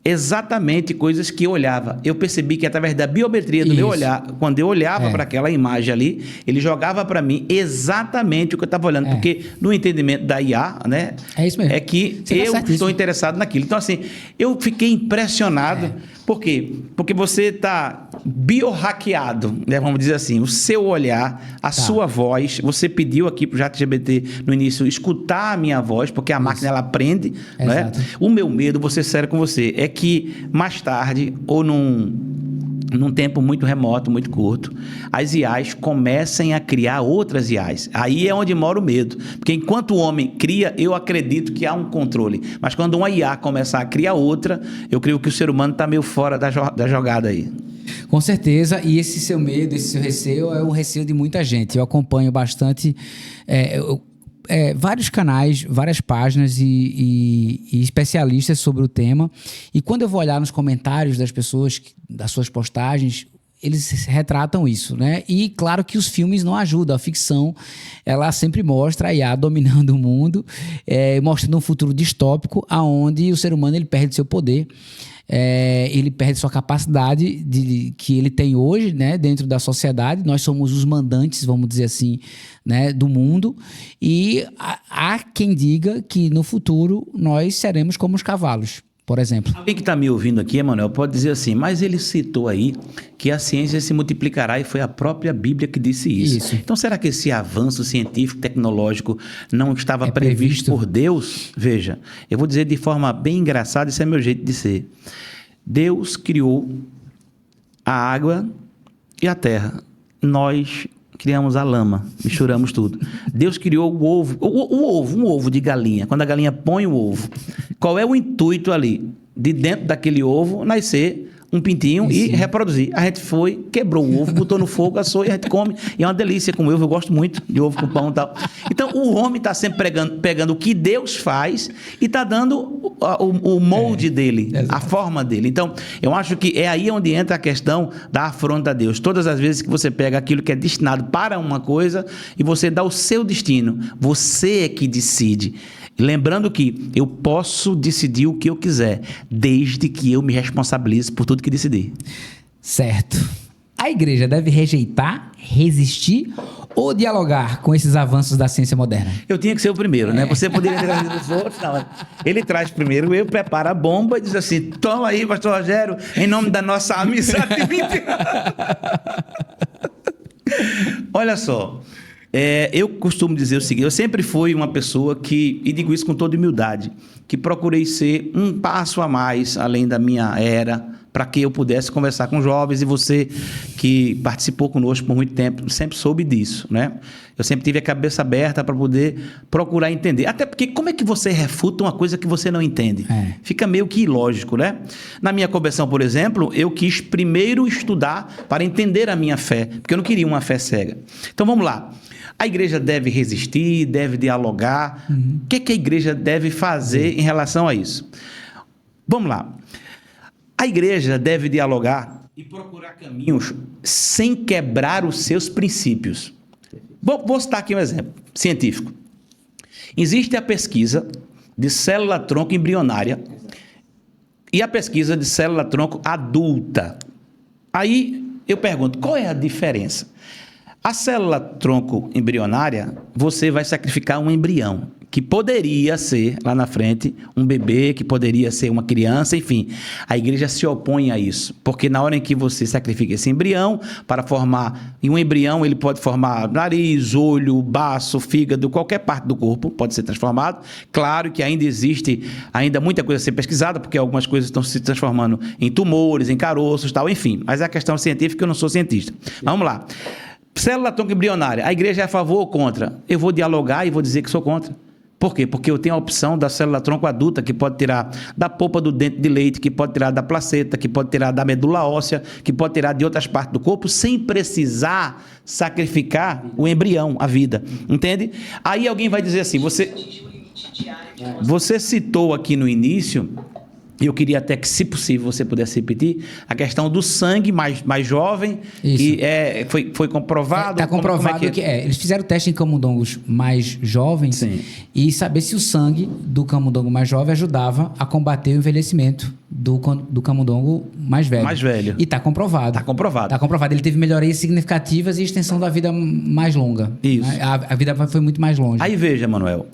exatamente coisas que eu olhava. Eu percebi que através da biometria do meu olhar, quando eu olhava para aquela imagem ali, ele jogava para mim exatamente o que eu estava olhando, porque no entendimento da IA, né, isso mesmo. é que eu estou interessado naquilo. Então, assim, eu fiquei impressionado. Por quê? Porque você está biorraqueado, né, vamos dizer assim, o seu olhar, a sua voz. Você pediu aqui para o ChatGPT no início escutar a minha voz, porque a máquina ela aprende. Né? O meu medo, vou ser sério com você, é que mais tarde ou num tempo muito remoto, muito curto, as IAs comecem a criar outras IAs. Aí é onde mora o medo. Porque enquanto o homem cria, eu acredito que há um controle. Mas quando uma IA começar a criar outra, eu creio que o ser humano está meio fora da jogada aí. Com certeza. E esse seu medo, esse seu receio é o receio de muita gente. Eu acompanho bastante... vários canais, várias páginas e especialistas sobre o tema. E quando eu vou olhar nos comentários das pessoas, das suas postagens, eles retratam isso, né? E claro que os filmes não ajudam. A ficção, ela sempre mostra a IA dominando o mundo, mostrando um futuro distópico, onde o ser humano ele perde seu poder. Ele perde sua capacidade que ele tem hoje, né, dentro da sociedade. Nós somos os mandantes, vamos dizer assim, né, do mundo, e há quem diga que no futuro nós seremos como os cavalos, por exemplo. Alguém que está me ouvindo aqui, Emanuel, pode dizer assim, mas ele citou aí que a ciência se multiplicará e foi a própria Bíblia que disse isso. Então, será que esse avanço científico, tecnológico não estava previsto por Deus? Veja, eu vou dizer de forma bem engraçada, esse é meu jeito de ser. Deus criou a água e a terra. Nós criamos a lama, misturamos tudo. Deus criou o ovo, um ovo de galinha. Quando a galinha põe o ovo, qual é o intuito ali? De dentro daquele ovo nascer um pintinho e reproduzir. A gente foi, quebrou o ovo, botou no fogo, assou e a gente come. E é uma delícia com ovo, eu gosto muito de ovo com pão e tal. Então, o homem está sempre pegando o que Deus faz e está dando o molde dele, a forma dele. Então, eu acho que é aí onde entra a questão da afronta a Deus. Todas as vezes que você pega aquilo que é destinado para uma coisa e você dá o seu destino, você é que decide. Lembrando que eu posso decidir o que eu quiser, desde que eu me responsabilize por tudo que decidir. Certo. A igreja deve rejeitar, resistir ou dialogar com esses avanços da ciência moderna? Eu tinha que ser o primeiro, né? Você poderia ter trazido os outros, não. Ele traz primeiro, eu preparo a bomba e diz assim, toma aí, pastor Rogério, em nome da nossa amizade. Olha só. Eu costumo dizer o seguinte, eu sempre fui uma pessoa que, e digo isso com toda humildade, que procurei ser um passo a mais além da minha era, para que eu pudesse conversar com jovens, e você que participou conosco por muito tempo, sempre soube disso, né? Eu sempre tive a cabeça aberta para poder procurar entender. Até porque como é que você refuta uma coisa que você não entende? Fica meio que ilógico, né? Na minha conversão, por exemplo, eu quis primeiro estudar para entender a minha fé, porque eu não queria uma fé cega. Então vamos lá. A igreja deve resistir, deve dialogar. O que é que a igreja deve fazer em relação a isso? Vamos lá. A igreja deve dialogar e procurar caminhos sem quebrar os seus princípios. Vou citar aqui um exemplo científico. Existe a pesquisa de célula-tronco embrionária e a pesquisa de célula-tronco adulta. Aí eu pergunto, qual é a diferença? A célula-tronco embrionária, você vai sacrificar um embrião, que poderia ser, lá na frente, um bebê, que poderia ser uma criança, enfim. A igreja se opõe a isso, porque na hora em que você sacrifica esse embrião, para formar, e um embrião ele pode formar nariz, olho, baço, fígado, qualquer parte do corpo pode ser transformado. Claro que ainda existe muita coisa a ser pesquisada, porque algumas coisas estão se transformando em tumores, em caroços, tal, enfim. Mas é a questão científica, eu não sou cientista. Vamos lá. Célula-tronco embrionária, a igreja é a favor ou contra? Eu vou dialogar e vou dizer que sou contra. Por quê? Porque eu tenho a opção da célula-tronco adulta, que pode tirar da polpa do dente de leite, que pode tirar da placenta, que pode tirar da medula óssea, que pode tirar de outras partes do corpo, sem precisar sacrificar o embrião, a vida. Entende? Aí alguém vai dizer assim, você citou aqui no início... Eu queria até que, se possível, você pudesse repetir a questão do sangue mais jovem, que foi comprovado. Está comprovado que eles fizeram o teste em camundongos mais jovens. Sim. E saber se o sangue do camundongo mais jovem ajudava a combater o envelhecimento do camundongo mais velho. Mais velho. E está comprovado. Está comprovado. Está comprovado. Ele teve melhorias significativas e extensão da vida mais longa. Isso. A vida foi muito mais longe. Aí veja, Manuel,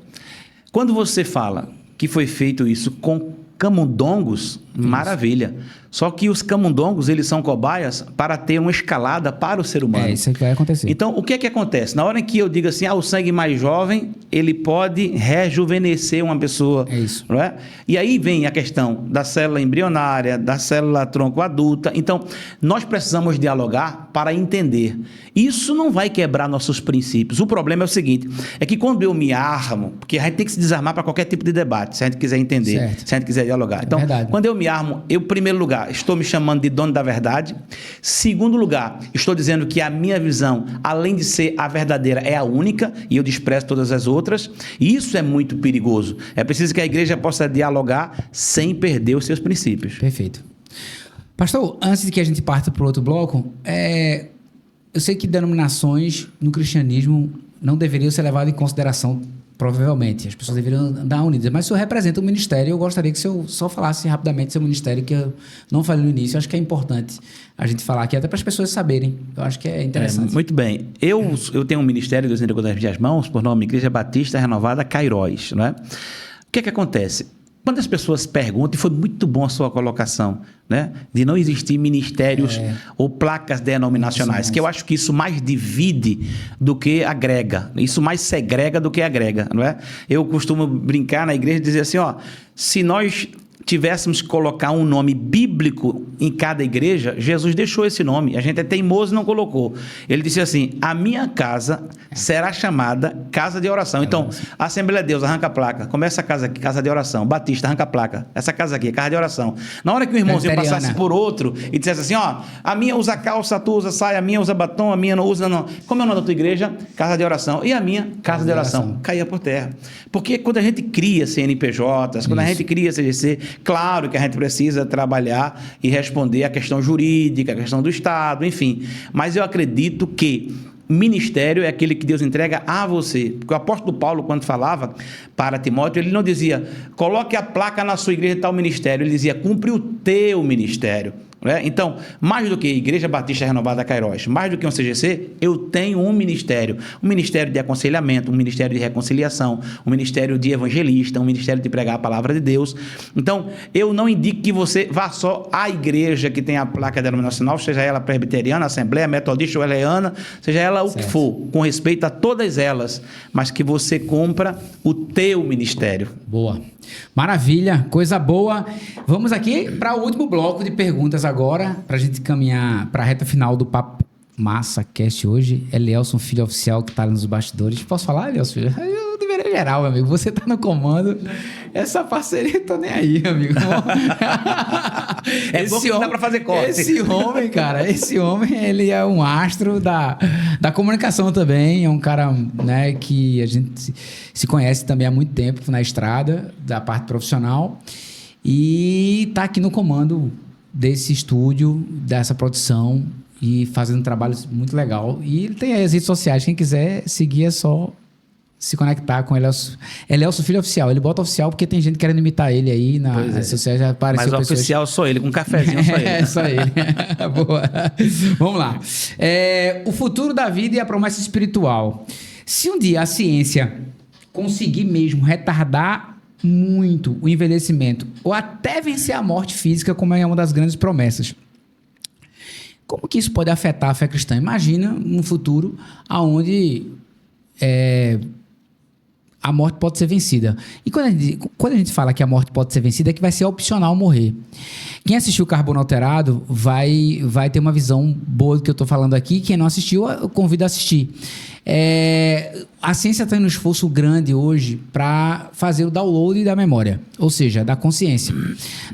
quando você fala que foi feito isso com camundongos, maravilha. Só que os camundongos, eles são cobaias para ter uma escalada para o ser humano. É isso que vai acontecer. Então, o que é que acontece? Na hora em que eu digo assim, o sangue mais jovem, ele pode rejuvenescer uma pessoa. É isso. Não é? E aí vem a questão da célula embrionária, da célula tronco adulta. Então, nós precisamos dialogar para entender. Isso não vai quebrar nossos princípios. O problema é o seguinte, é que quando eu me armo, porque a gente tem que se desarmar para qualquer tipo de debate, se a gente quiser entender, certo. se a gente quiser dialogar. Então, quando eu me armo, eu, em primeiro lugar, estou me chamando de dono da verdade. Segundo lugar, estou dizendo que a minha visão, além de ser a verdadeira, é a única e eu desprezo todas as outras. E isso é muito perigoso. É preciso que a igreja possa dialogar sem perder os seus princípios. Perfeito. Pastor, antes de que a gente parta para o outro bloco, eu sei que denominações no cristianismo não deveriam ser levadas em consideração. Provavelmente, as pessoas deveriam andar unidas. Mas o senhor representa um ministério, eu gostaria que o senhor só falasse rapidamente seu ministério, que eu não falei no início. Eu acho que é importante a gente falar aqui, até para as pessoas saberem. Eu acho que é interessante. Muito bem. Eu tenho um ministério, Deus entregou nas minhas mãos, por nome Igreja Batista Renovada Cairóis. Não é? O que é que acontece? Quando as pessoas perguntam, e foi muito bom a sua colocação, né? De não existir ministérios ou placas denominacionais, que eu acho que isso mais divide do que agrega, isso mais segrega do que agrega, não é? Eu costumo brincar na igreja e dizer assim, se nós tivéssemos que colocar um nome bíblico em cada igreja, Jesus deixou esse nome. A gente é teimoso e não colocou. Ele disse assim: a minha casa será chamada casa de oração. Então, a Assembleia de Deus, arranca a placa. Começa a casa aqui, casa de oração. Batista, arranca a placa. Essa casa aqui, casa de oração. Na hora que o irmãozinho passasse por outro e dissesse assim: ó, a minha usa calça, tu usa saia, a minha usa batom, a minha não usa, não. Como é o nome da tua igreja? Casa de oração. E a minha? Casa de oração. Caía por terra. Porque quando a gente cria CNPJs, quando a gente cria CGC, claro que a gente precisa trabalhar e responder a questão jurídica, a questão do Estado, enfim. Mas eu acredito que ministério é aquele que Deus entrega a você. Porque o apóstolo Paulo, quando falava para Timóteo, ele não dizia: coloque a placa na sua igreja de tal ministério. Ele dizia: cumpre o teu ministério. Então, mais do que Igreja Batista Renovada Cairós, mais do que um CGC, eu tenho um ministério de aconselhamento, um ministério de reconciliação, um ministério de evangelista, um ministério de pregar a palavra de Deus. Então, eu não indico que você vá só à igreja que tem a placa denominacional, seja ela presbiteriana, assembleia, metodista ou eleana, seja ela o que for, com respeito a todas elas, mas que você cumpra o teu ministério. Boa. Maravilha, coisa boa. Vamos aqui para o último bloco de perguntas agora, para a gente caminhar para a reta final do Papo Massa Cast hoje. Elielson, filho oficial, que está nos bastidores. Posso falar, Elielson, filho? Eu deveria geral, meu amigo. Você está no comando. Essa parceria, eu tô nem aí, amigo. É bom que dá para fazer corte. Esse homem, cara, ele é um astro da comunicação também. É um cara, né, que a gente se conhece também há muito tempo na estrada, da parte profissional. E tá aqui no comando desse estúdio, dessa produção, e fazendo um trabalho muito legal. E ele tem aí as redes sociais. Quem quiser seguir é só se conectar com ele. Elielson, filho oficial. Ele bota oficial porque tem gente querendo imitar ele aí nas redes sociais. Já apareceu. Mas o oficial sou ele, com um cafezinho só ele. É, só ele. Boa. Vamos lá. O futuro da vida e a promessa espiritual. Se um dia a ciência conseguir mesmo retardar muito o envelhecimento ou até vencer a morte física, como é uma das grandes promessas, como que isso pode afetar a fé cristã? Imagina um futuro onde a morte pode ser vencida. E quando a gente fala que a morte pode ser vencida, é que vai ser opcional morrer. Quem assistiu Carbono Alterado vai ter uma visão boa do que eu estou falando aqui. Quem não assistiu, eu convido a assistir. A ciência está em um esforço grande hoje para fazer o download da memória, ou seja, da consciência.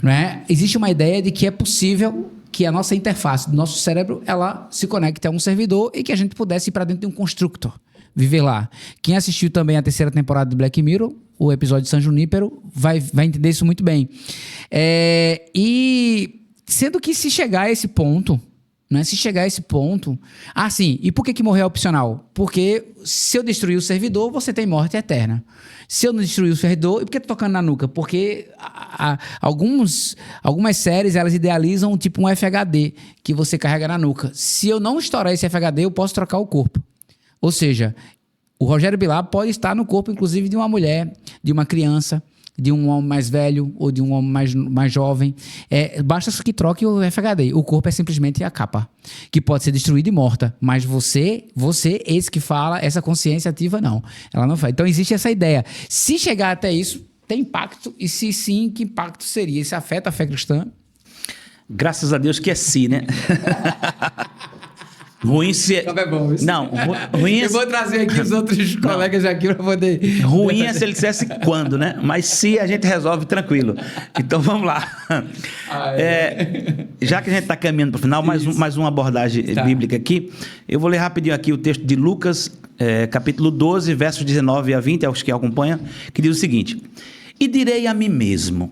Não é? Existe uma ideia de que é possível que a nossa interface do nosso cérebro ela se conecte a um servidor e que a gente pudesse ir para dentro de um constructor, viver lá. Quem assistiu também a 3ª temporada do Black Mirror, o episódio de San Junípero, vai entender isso muito bem. E sendo que se chegar a esse ponto, né? Se chegar a esse ponto... Ah, sim. E por que morrer é opcional? Porque se eu destruir o servidor, você tem morte eterna. Se eu não destruir o servidor... E por que tô tocando na nuca? Porque algumas séries, elas idealizam tipo um FHD que você carrega na nuca. Se eu não estourar esse FHD, eu posso trocar o corpo. Ou seja, o Rogério Bilar pode estar no corpo, inclusive, de uma mulher, de uma criança, de um homem mais velho ou de um homem mais jovem. Basta que troque o FHD. O corpo é simplesmente a capa, que pode ser destruída e morta. Mas você, esse que fala, essa consciência ativa, não. Ela não faz. Então, existe essa ideia. Se chegar até isso, tem impacto. E se sim, que impacto seria? Isso afeta a fé cristã? Graças a Deus que é sim, né? Ruim se... Não é bom isso. Não, ruim é... Eu vou trazer aqui os outros colegas aqui para poder... Ruim é se ele dissesse quando, né? Mas se a gente resolve, tranquilo. Então, vamos lá. Já que a gente está caminhando para o final, mais uma abordagem bíblica aqui. Eu vou ler rapidinho aqui o texto de Lucas, capítulo 12, versos 19 a 20, aos que acompanham, que diz o seguinte: E direi a mim mesmo,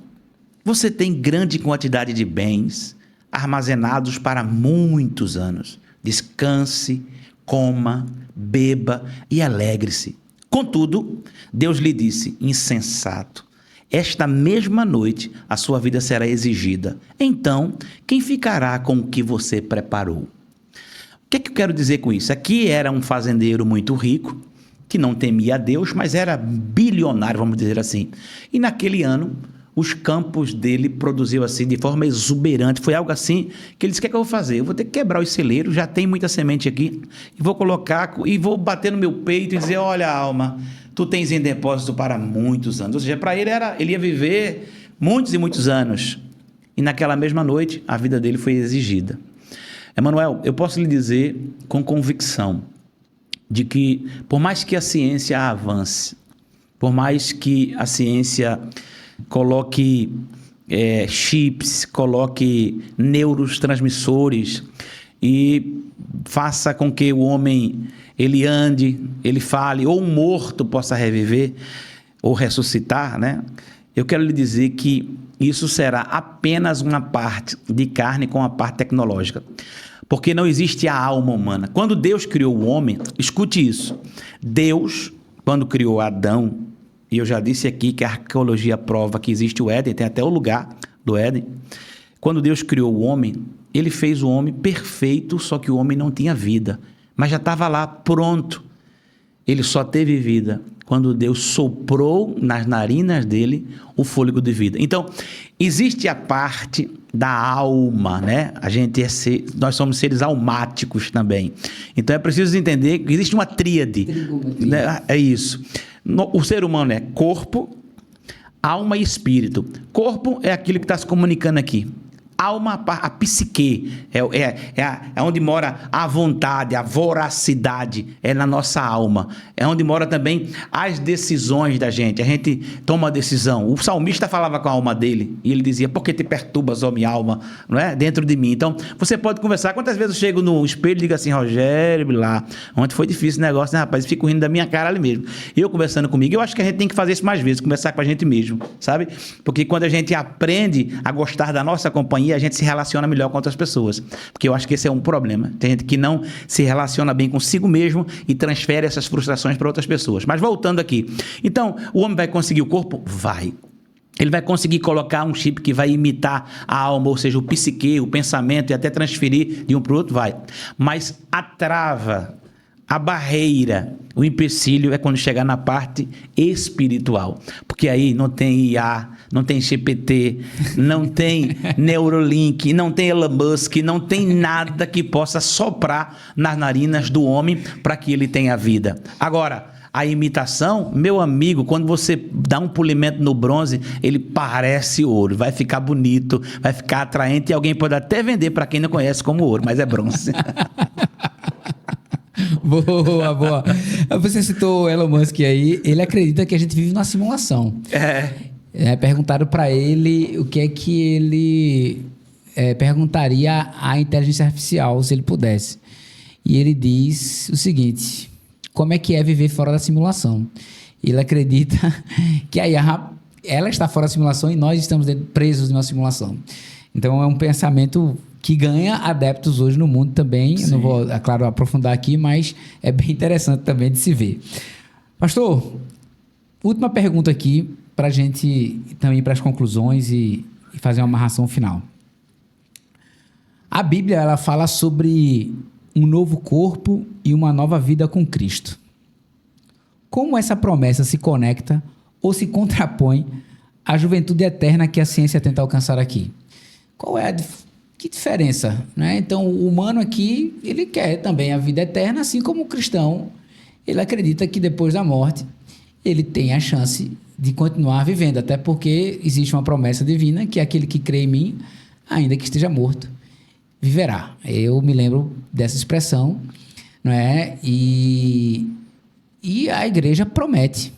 você tem grande quantidade de bens armazenados para muitos anos. Descanse, coma, beba e alegre-se. Contudo, Deus lhe disse: insensato, esta mesma noite a sua vida será exigida. Então, quem ficará com o que você preparou? O que é que eu quero dizer com isso? Aqui era um fazendeiro muito rico, que não temia a Deus, mas era bilionário, vamos dizer assim. E naquele ano, os campos dele produziam assim de forma exuberante. Foi algo assim que ele disse: o que é que eu vou fazer? Eu vou ter que quebrar os celeiros, já tem muita semente aqui, e vou colocar, e vou bater no meu peito e dizer: olha, alma, tu tens em depósito para muitos anos. Ou seja, para ele ele ia viver muitos e muitos anos. E naquela mesma noite, a vida dele foi exigida. Emanuel, eu posso lhe dizer com convicção de que, por mais que a ciência avance, por mais que a ciência coloque chips, coloque neurotransmissores e faça com que o homem ele ande, ele fale, ou um morto possa reviver ou ressuscitar, né? Eu quero lhe dizer que isso será apenas uma parte de carne com a parte tecnológica. Porque não existe a alma humana. Quando Deus criou o homem, escute isso. Deus, quando criou Adão, e eu já disse aqui que a arqueologia prova que existe o Éden, tem até o lugar do Éden. Quando Deus criou o homem, ele fez o homem perfeito, só que o homem não tinha vida. Mas já estava lá, pronto. Ele só teve vida quando Deus soprou nas narinas dele o fôlego de vida. Então, existe a parte da alma, né? Nós somos seres almáticos também. Então, é preciso entender que existe uma tríade. Né? É isso. O ser humano é corpo, alma e espírito. Corpo é aquilo que está se comunicando aqui. Alma, a psique, é onde mora a vontade, a voracidade, é na nossa alma. É onde mora também as decisões da gente. A gente toma decisão. O salmista falava com a alma dele e ele dizia: por que te perturbas, ó minha alma, não é? Dentro de mim. Então, você pode conversar. Quantas vezes eu chego no espelho e digo assim: Rogério, lá, ontem foi difícil o negócio, né, rapaz? Eu fico rindo da minha cara ali mesmo. Eu conversando comigo, eu acho que a gente tem que fazer isso mais vezes, conversar com a gente mesmo, sabe? Porque quando a gente aprende a gostar da nossa companhia, a gente se relaciona melhor com outras pessoas. Porque eu acho que esse é um problema. Tem gente que não se relaciona bem consigo mesmo e transfere essas frustrações para outras pessoas. Mas voltando aqui. Então, o homem vai conseguir o corpo? Vai. Ele vai conseguir colocar um chip que vai imitar a alma, ou seja, o psique, o pensamento, e até transferir de um para o outro? Vai. Mas a trava, a barreira, o empecilho é quando chegar na parte espiritual. Porque aí não tem IA, não tem GPT, não tem Neuralink, não tem Elon Musk, não tem nada que possa soprar nas narinas do homem para que ele tenha vida. Agora, a imitação, meu amigo, quando você dá um polimento no bronze, ele parece ouro, vai ficar bonito, vai ficar atraente e alguém pode até vender para quem não conhece como ouro, mas é bronze. Boa, boa. Você citou o Elon Musk aí, ele acredita que a gente vive numa simulação. Perguntaram para ele o que é que ele perguntaria à inteligência artificial se ele pudesse. E ele diz o seguinte: como é que é viver fora da simulação? Ele acredita que a IA, ela está fora da simulação e nós estamos presos numa simulação. Então é um pensamento que ganha adeptos hoje no mundo também. Eu não vou, é claro, aprofundar aqui, mas é bem interessante também de se ver. Pastor, última pergunta aqui para a gente também ir para as conclusões e fazer uma amarração final. A Bíblia, ela fala sobre um novo corpo e uma nova vida com Cristo. Como essa promessa se conecta ou se contrapõe à juventude eterna que a ciência tenta alcançar aqui? Qual é que diferença, né? Então, o humano aqui, ele quer também a vida eterna, assim como o cristão, ele acredita que depois da morte, ele tem a chance de continuar vivendo, até porque existe uma promessa divina que aquele que crê em mim, ainda que esteja morto, viverá. Eu me lembro dessa expressão, não é? E a igreja promete.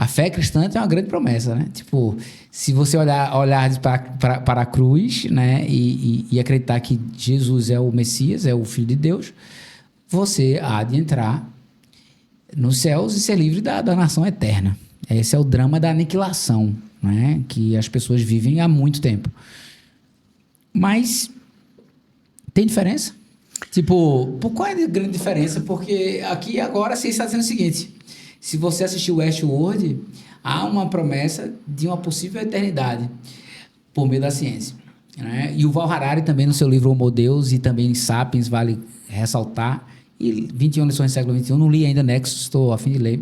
A fé cristã tem uma grande promessa, né? Tipo, se você olhar para a cruz, né? E acreditar que Jesus é o Messias, é o Filho de Deus, você há de entrar nos céus e ser livre da nação eterna. Esse é o drama da aniquilação, né? Que as pessoas vivem há muito tempo. Mas tem diferença? Tipo, qual é a grande diferença? Porque aqui agora você está dizendo o seguinte: se você assistiu Westworld, há uma promessa de uma possível eternidade por meio da ciência, né? E o Yuval Harari também no seu livro Homo Deus e também em Sapiens, vale ressaltar, e 21 lições do século XXI, não li ainda Nexus, estou a fim de ler,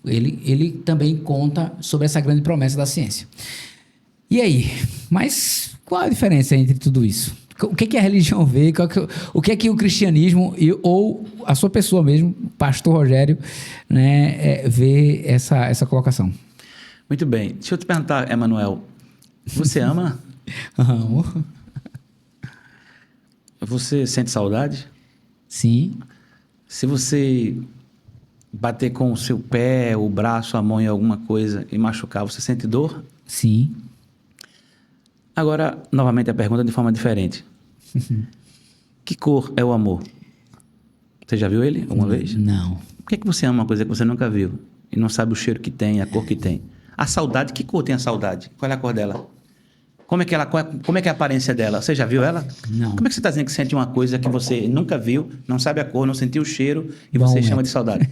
ele também conta sobre essa grande promessa da ciência. E aí? Mas qual a diferença entre tudo isso? O que a religião vê? O que é que o cristianismo ou a sua pessoa mesmo, pastor Rogério, né, vê essa colocação? Muito bem. Deixa eu te perguntar, Emanuel. Você ama? Amo. Você sente saudade? Sim. Se você bater com o seu pé, o braço, a mão em alguma coisa e machucar, você sente dor? Sim. Agora, novamente a pergunta de forma diferente. Que cor é o amor? Você já viu ele alguma vez? Não. Por que você ama uma coisa que você nunca viu e não sabe o cheiro que tem, a cor que tem? A saudade, que cor tem a saudade? Qual é a cor dela? Como é que é a aparência dela? Você já viu ela? Não. Como é que você está dizendo que sente uma coisa que você nunca viu, não sabe a cor, não sentiu o cheiro e Bom você momento. chama de saudade?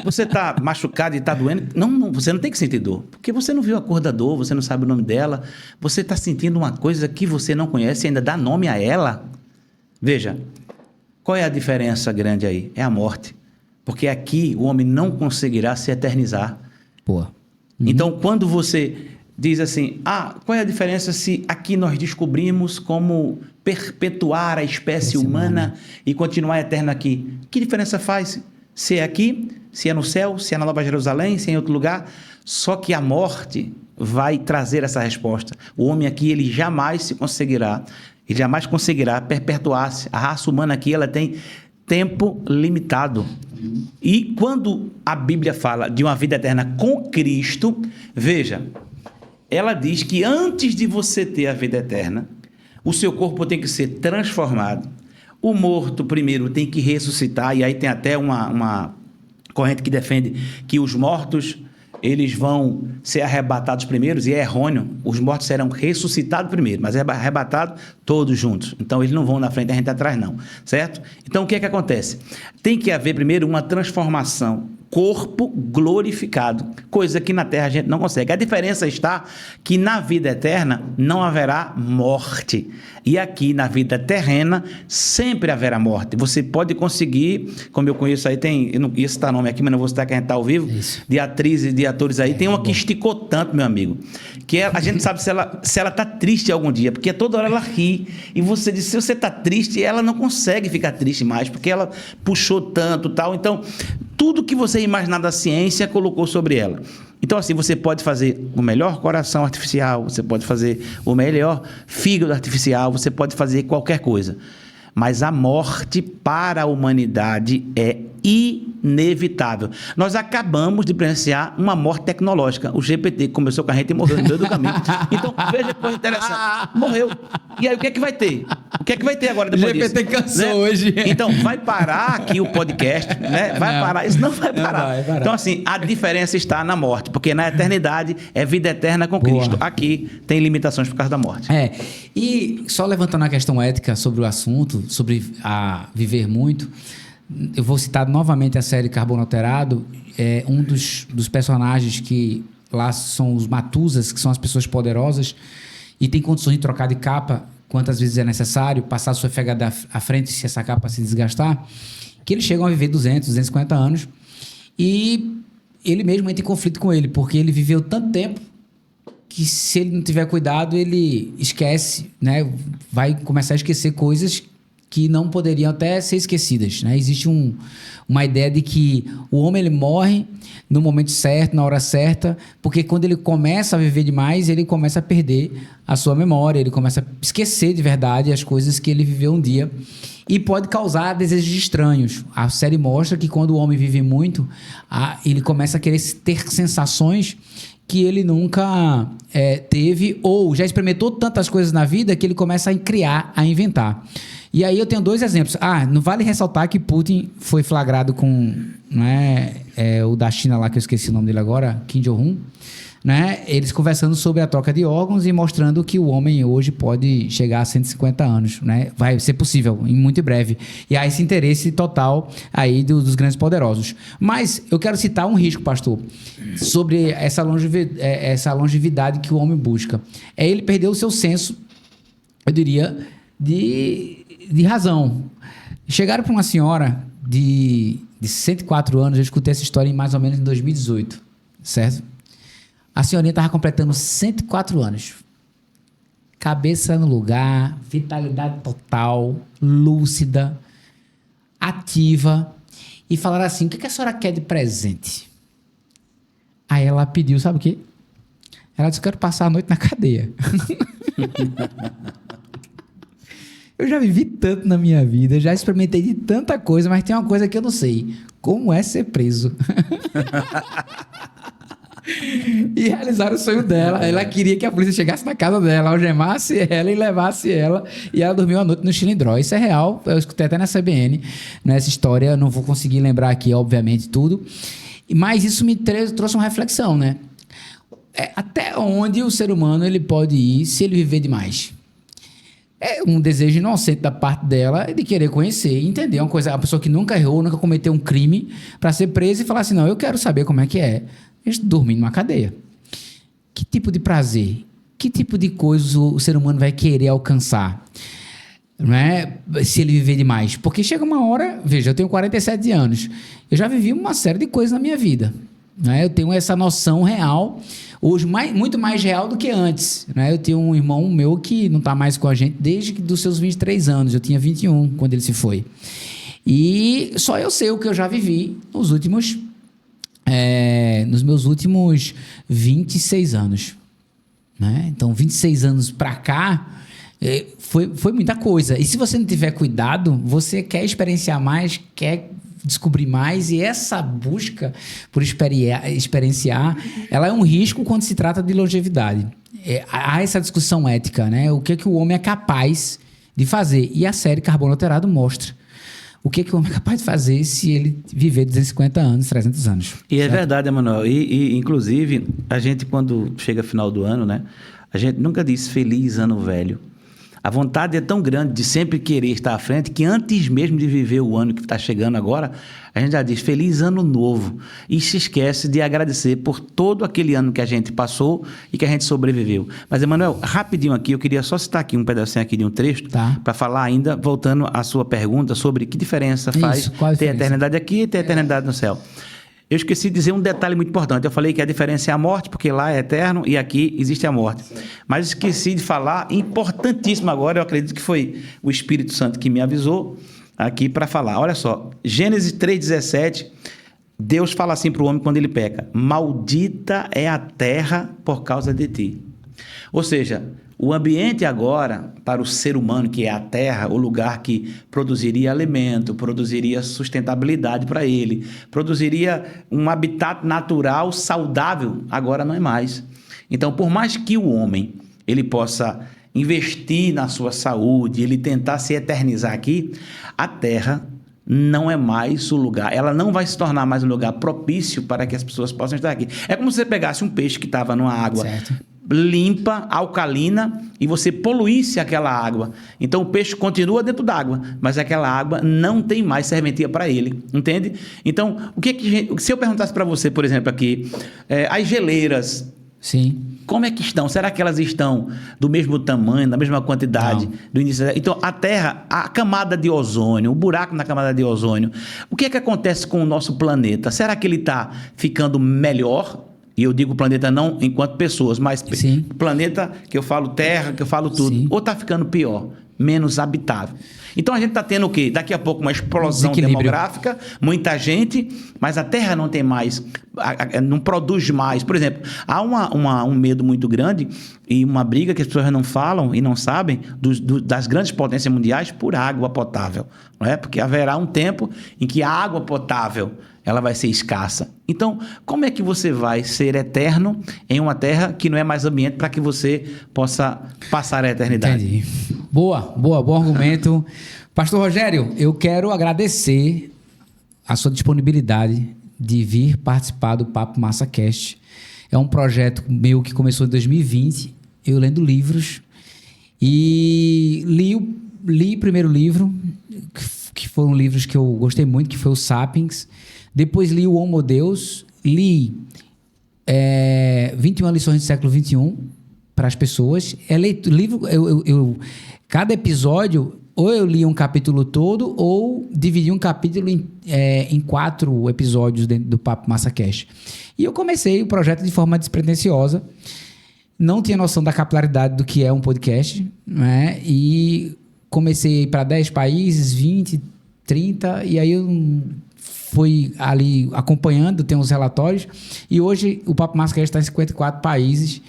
Você está machucado e está doendo? Não, você não tem que sentir dor, porque você não viu a cor da dor, você não sabe o nome dela, você está sentindo uma coisa que você não conhece e ainda dá nome a ela. Veja, qual é a diferença grande aí? É a morte. Porque aqui o homem não conseguirá se eternizar. Pô. Então, quando você diz assim, qual é a diferença se aqui nós descobrimos como perpetuar a espécie humana e continuar eterno aqui? Que diferença faz? Se é aqui, se é no céu, se é na Nova Jerusalém, se é em outro lugar? Só que a morte vai trazer essa resposta. O homem aqui, ele jamais conseguirá perpetuar-se. A raça humana aqui, ela tem tempo limitado. E quando a Bíblia fala de uma vida eterna com Cristo, veja, ela diz que antes de você ter a vida eterna, o seu corpo tem que ser transformado. O morto primeiro tem que ressuscitar, e aí tem até uma corrente que defende que os mortos eles vão ser arrebatados primeiros, e é errôneo. Os mortos serão ressuscitados primeiro, mas é arrebatados todos juntos. Então, eles não vão na frente e a gente atrás, não. Certo? Então, o que é que acontece? Tem que haver primeiro uma transformação, corpo glorificado, coisa que na Terra a gente não consegue. A diferença está que na vida eterna não haverá morte. E aqui na vida terrena sempre haverá morte. Você pode conseguir, como eu conheço aí, eu não ia citar nome aqui, mas não vou citar que a gente está ao vivo, de atrizes e de atores aí, tem uma que esticou tanto, meu amigo, que a gente sabe se ela está triste algum dia, porque toda hora ela ri, e você diz, se você está triste, ela não consegue ficar triste mais, porque ela puxou tanto, tal. Então, tudo que você imaginar da ciência colocou sobre ela. Então, assim, você pode fazer o melhor coração artificial, você pode fazer o melhor fígado artificial, você pode fazer qualquer coisa. Mas a morte para a humanidade é inevitável. Nós acabamos de presenciar uma morte tecnológica. O GPT começou com a gente e morreu no meio do caminho. Então, veja que coisa interessante. Morreu. E aí, o que é que vai ter? O que é que vai ter agora depois disso? O GPT cansou hoje. Então, vai parar aqui o podcast, né? Vai parar. Isso não vai parar. Não vai parar. Então, assim, a diferença está na morte, porque na eternidade é vida eterna com Cristo. Aqui tem limitações por causa da morte. E só levantando a questão ética sobre o assunto, sobre viver muito, eu vou citar novamente a série Carbono Alterado. Um dos personagens que lá são os Matusas, que são as pessoas poderosas, e tem condições de trocar de capa quantas vezes é necessário, passar sua FHD à frente se essa capa se desgastar, que eles chegam a viver 200, 250 anos, e ele mesmo entra em conflito com ele, porque ele viveu tanto tempo que se ele não tiver cuidado, ele esquece, né? Vai começar a esquecer coisas que não poderiam até ser esquecidas, né? Existe uma ideia de que o homem ele morre no momento certo, na hora certa, porque quando ele começa a viver demais, ele começa a perder a sua memória, ele começa a esquecer de verdade as coisas que ele viveu um dia e pode causar desejos estranhos. A série mostra que quando o homem vive muito, ele começa a querer ter sensações que ele nunca teve, ou já experimentou tantas coisas na vida que ele começa a criar, a inventar. E aí eu tenho 2 exemplos. Não vale ressaltar que Putin foi flagrado com, né, o da China lá, que eu esqueci o nome dele agora, Kim Jong-un, né? Eles conversando sobre a troca de órgãos e mostrando que o homem hoje pode chegar a 150 anos, né? Vai ser possível, muito em breve. E há esse interesse total aí dos grandes poderosos. Mas eu quero citar um risco, pastor, sobre essa longevidade que o homem busca. Ele perdeu o seu senso, eu diria, de razão. Chegaram para uma senhora de 104 anos, eu escutei essa história mais ou menos em 2018, certo? A senhorinha estava completando 104 anos. Cabeça no lugar, vitalidade total, lúcida, ativa. E falaram assim, o que a senhora quer de presente? Aí ela pediu, sabe o quê? Ela disse, quero passar a noite na cadeia. Eu já vivi tanto na minha vida, já experimentei de tanta coisa, mas tem uma coisa que eu não sei. Como é ser preso? E realizaram o sonho dela. Ela queria que a polícia chegasse na casa dela, algemasse ela e levasse ela. E ela dormiu a noite no Chilindró. Isso é real. Eu escutei até na CBN, nessa história. Eu não vou conseguir lembrar aqui, obviamente, tudo. Mas isso me trouxe uma reflexão, né? Até onde o ser humano ele pode ir se ele viver demais? É um desejo inocente da parte dela de querer conhecer, entender uma coisa. A pessoa que nunca errou, nunca cometeu um crime, para ser presa e falar assim, não, eu quero saber como é que é dormir numa cadeia. Que tipo de prazer? Que tipo de coisa o ser humano vai querer alcançar? Não é? Se ele viver demais. Porque chega uma hora... Veja, eu tenho 47 anos. Eu já vivi uma série de coisas na minha vida. Não é? Eu tenho essa noção real, hoje muito mais real do que antes. Não é? Eu tenho um irmão meu que não está mais com a gente desde dos seus 23 anos. Eu tinha 21 quando ele se foi. E só eu sei o que eu já vivi nos meus últimos 26 anos. Né? Então, 26 anos para cá, foi muita coisa. E se você não tiver cuidado, você quer experienciar mais, quer descobrir mais, e essa busca por experienciar, ela é um risco quando se trata de longevidade. Há essa discussão ética, né? O que o homem é capaz de fazer. E a série Carbono Alterado mostra o que o homem é capaz de fazer se ele viver 250 anos, 300 anos. E certo? É verdade, Emanuel. E, inclusive, a gente, quando chega final do ano, né? A gente nunca diz feliz ano velho. A vontade é tão grande de sempre querer estar à frente que antes mesmo de viver o ano que está chegando agora, a gente já diz feliz ano novo e se esquece de agradecer por todo aquele ano que a gente passou e que a gente sobreviveu. Mas, Emanuel, rapidinho aqui, eu queria só citar aqui um pedacinho aqui de um trecho para falar ainda, voltando à sua pergunta sobre que diferença faz ter eternidade aqui e ter eternidade no céu. Eu esqueci de dizer um detalhe muito importante. Eu falei que a diferença é a morte, porque lá é eterno e aqui existe a morte. Sim. Mas esqueci de falar, importantíssimo agora, eu acredito que foi o Espírito Santo que me avisou aqui para falar. Olha só, Gênesis 3,17, Deus fala assim para o homem quando ele peca: maldita é a terra por causa de ti. Ou seja, o ambiente agora, para o ser humano, que é a terra, o lugar que produziria alimento, produziria sustentabilidade para ele, produziria um habitat natural saudável, agora não é mais. Então, por mais que o homem ele possa investir na sua saúde, ele tentar se eternizar aqui, a terra não é mais o lugar, ela não vai se tornar mais um lugar propício para que as pessoas possam estar aqui. É como se você pegasse um peixe que estava numa água limpa, alcalina, e você poluísse aquela água. Então o peixe continua dentro d'água, mas aquela água não tem mais serventia para ele, entende? Então, se eu perguntasse para você, por exemplo, aqui, as geleiras, sim, como é que estão? Será que elas estão do mesmo tamanho, da mesma quantidade do início? Então, a Terra, a camada de ozônio, o buraco na camada de ozônio, o que é que acontece com o nosso planeta? Será que ele está ficando melhor? E eu digo planeta não enquanto pessoas, mas planeta que eu falo terra, que eu falo tudo. Sim. Ou está ficando pior, menos habitável. Então a gente está tendo o quê? Daqui a pouco uma explosão demográfica, muita gente, mas a terra não tem mais, não produz mais. Por exemplo, há um medo muito grande e uma briga que as pessoas não falam e não sabem das grandes potências mundiais por água potável. Não é? Porque haverá um tempo em que a água potável ela vai ser escassa. Então, como é que você vai ser eterno em uma terra que não é mais ambiente para que você possa passar a eternidade? Entendi. Bom argumento. Pastor Rogério, eu quero agradecer a sua disponibilidade de vir participar do Papo Massa Cast. É um projeto meu que começou em 2020, eu lendo livros, e li o primeiro livro, que foram livros que eu gostei muito, que foi o Sapiens. Depois li o Homo Deus, li 21 lições do século XXI para as pessoas. Cada episódio, ou eu li um capítulo todo, ou dividi um capítulo em 4 episódios dentro do Papo Massa Cast. E eu comecei o projeto de forma despretensiosa, não tinha noção da capilaridade do que é um podcast, né? E comecei para 10 países, 20, 30, e aí eu fui ali acompanhando, tem uns relatórios, e hoje o Papo Massa Cast está em 54 países,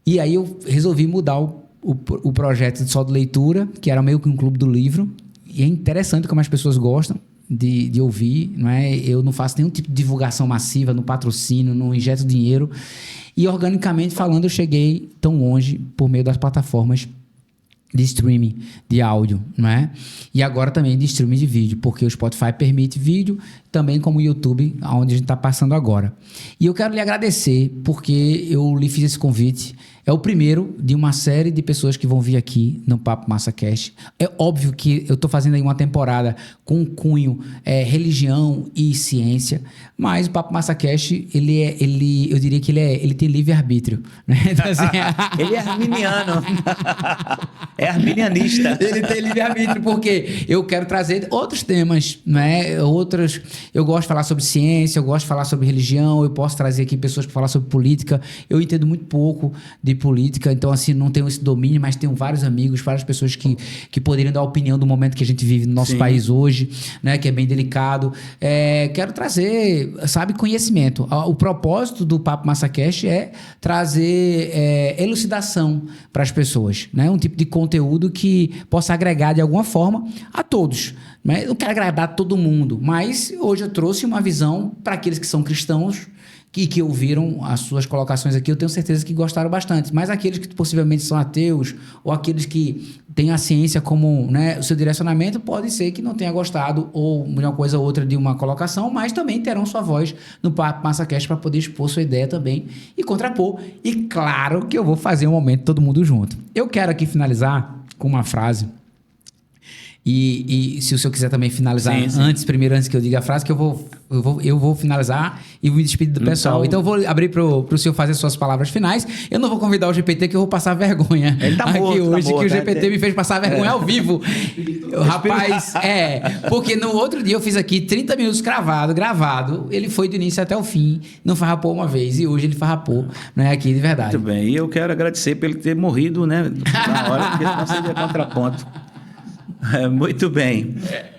E aí eu resolvi mudar o projeto de só de leitura, que era meio que um clube do livro. E é interessante como as pessoas gostam de ouvir, não é? Eu não faço nenhum tipo de divulgação massiva, no patrocínio, não injeto dinheiro. E organicamente falando, eu cheguei tão longe por meio das plataformas de streaming de áudio, não é? E agora também de streaming de vídeo, porque o Spotify permite vídeo, também como o YouTube, onde a gente está passando agora. E eu quero lhe agradecer, porque eu lhe fiz esse convite. É o primeiro de uma série de pessoas que vão vir aqui no Papo Massa Cast. É óbvio que eu estou fazendo aí uma temporada com um cunho religião e ciência, mas o Papo Massa Cast, eu diria que ele tem livre-arbítrio. Né? Então, assim, ele é arminiano. É arminianista. Ele tem livre-arbítrio, porque eu quero trazer outros temas, né? Eu gosto de falar sobre ciência, eu gosto de falar sobre religião, eu posso trazer aqui pessoas para falar sobre política. Eu entendo muito pouco de política, então assim, não tenho esse domínio, mas tenho vários amigos, várias pessoas que poderiam dar opinião do momento que a gente vive no nosso país hoje, né? Que é bem delicado. Quero trazer, sabe, conhecimento. O propósito do Papo MassaCast é trazer elucidação para as pessoas, né? Um tipo de conteúdo que possa agregar de alguma forma a todos. Né? Eu não quero agradar todo mundo, mas hoje eu trouxe uma visão para aqueles que são cristãos que ouviram as suas colocações aqui, eu tenho certeza que gostaram bastante. Mas aqueles que possivelmente são ateus, ou aqueles que têm a ciência como, né, o seu direcionamento, pode ser que não tenha gostado, ou uma coisa ou outra de uma colocação, mas também terão sua voz no Papo MassaCast para poder expor sua ideia também e contrapor. E claro que eu vou fazer um momento todo mundo junto. Eu quero aqui finalizar com uma frase. E se o senhor quiser também finalizar antes que eu diga a frase, que eu vou finalizar e vou me despedir do pessoal. Então eu vou abrir pro senhor fazer suas palavras finais. Eu não vou convidar o GPT, que eu vou passar vergonha. Ele tá aqui morto, hoje, tá morto, que o GPT me fez passar vergonha ao vivo. Rapaz, porque no outro dia eu fiz aqui 30 minutos gravado. Ele foi do início até o fim, não farrapou uma vez. E hoje ele farrapou, né, aqui de verdade. Muito bem, e eu quero agradecer por ele ter morrido, né, na hora, porque senão seria contraponto. Muito bem.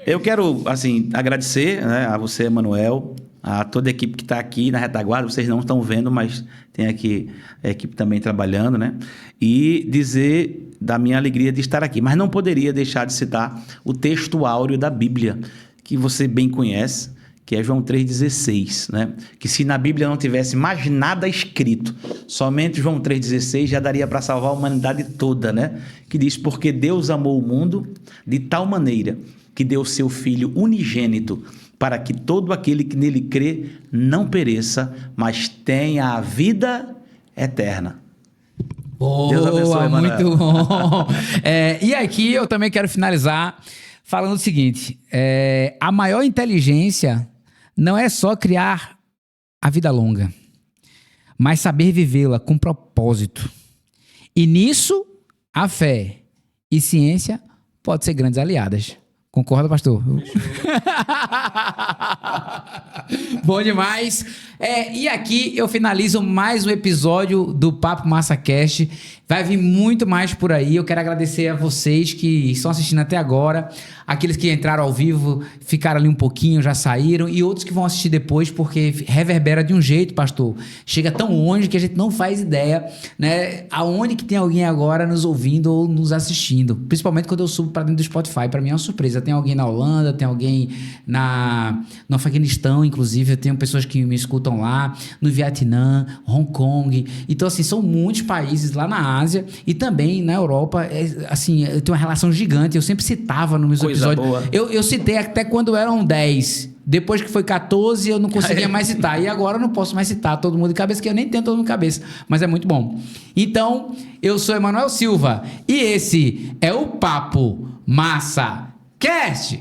Eu quero, assim, agradecer, né, a você, Emanuel, a toda a equipe que está aqui na retaguarda. Vocês não estão vendo, mas tem aqui a equipe também trabalhando, né? E dizer da minha alegria de estar aqui. Mas não poderia deixar de citar o texto áureo da Bíblia, que você bem conhece, que é João 3,16, né? Que se na Bíblia não tivesse mais nada escrito, somente João 3,16 já daria para salvar a humanidade toda, né? Que diz: porque Deus amou o mundo de tal maneira que deu seu Filho unigênito, para que todo aquele que nele crê não pereça, mas tenha a vida eterna. Deus abençoe, muito bom. E aqui eu também quero finalizar falando o seguinte: a maior inteligência não é só criar a vida longa, mas saber vivê-la com propósito. E nisso, a fé e ciência podem ser grandes aliadas. Concorda, pastor? Bom demais. E aqui eu finalizo mais um episódio do Papo MassaCast. Vai vir muito mais por aí. Eu quero agradecer a vocês que estão assistindo até agora. Aqueles que entraram ao vivo, ficaram ali um pouquinho, já saíram. E outros que vão assistir depois, porque reverbera de um jeito, pastor. Chega tão longe que a gente não faz ideia, né? Aonde que tem alguém agora nos ouvindo ou nos assistindo. Principalmente quando eu subo para dentro do Spotify. Para mim é uma surpresa. Tem alguém na Holanda, tem alguém no Afeganistão, inclusive. Eu tenho pessoas que me escutam lá, no Vietnã, Hong Kong. Então, assim, são muitos países lá na Ásia e também na Europa. Assim, eu tenho uma relação gigante. Eu sempre citava nos meus episódios. Eu citei até quando eram 10. Depois que foi 14, eu não conseguia mais citar. E agora eu não posso mais citar todo mundo de cabeça, que eu nem tenho todo mundo de cabeça. Mas é muito bom. Então, eu sou Emanuel Silva e esse é o Papo Massa Cast.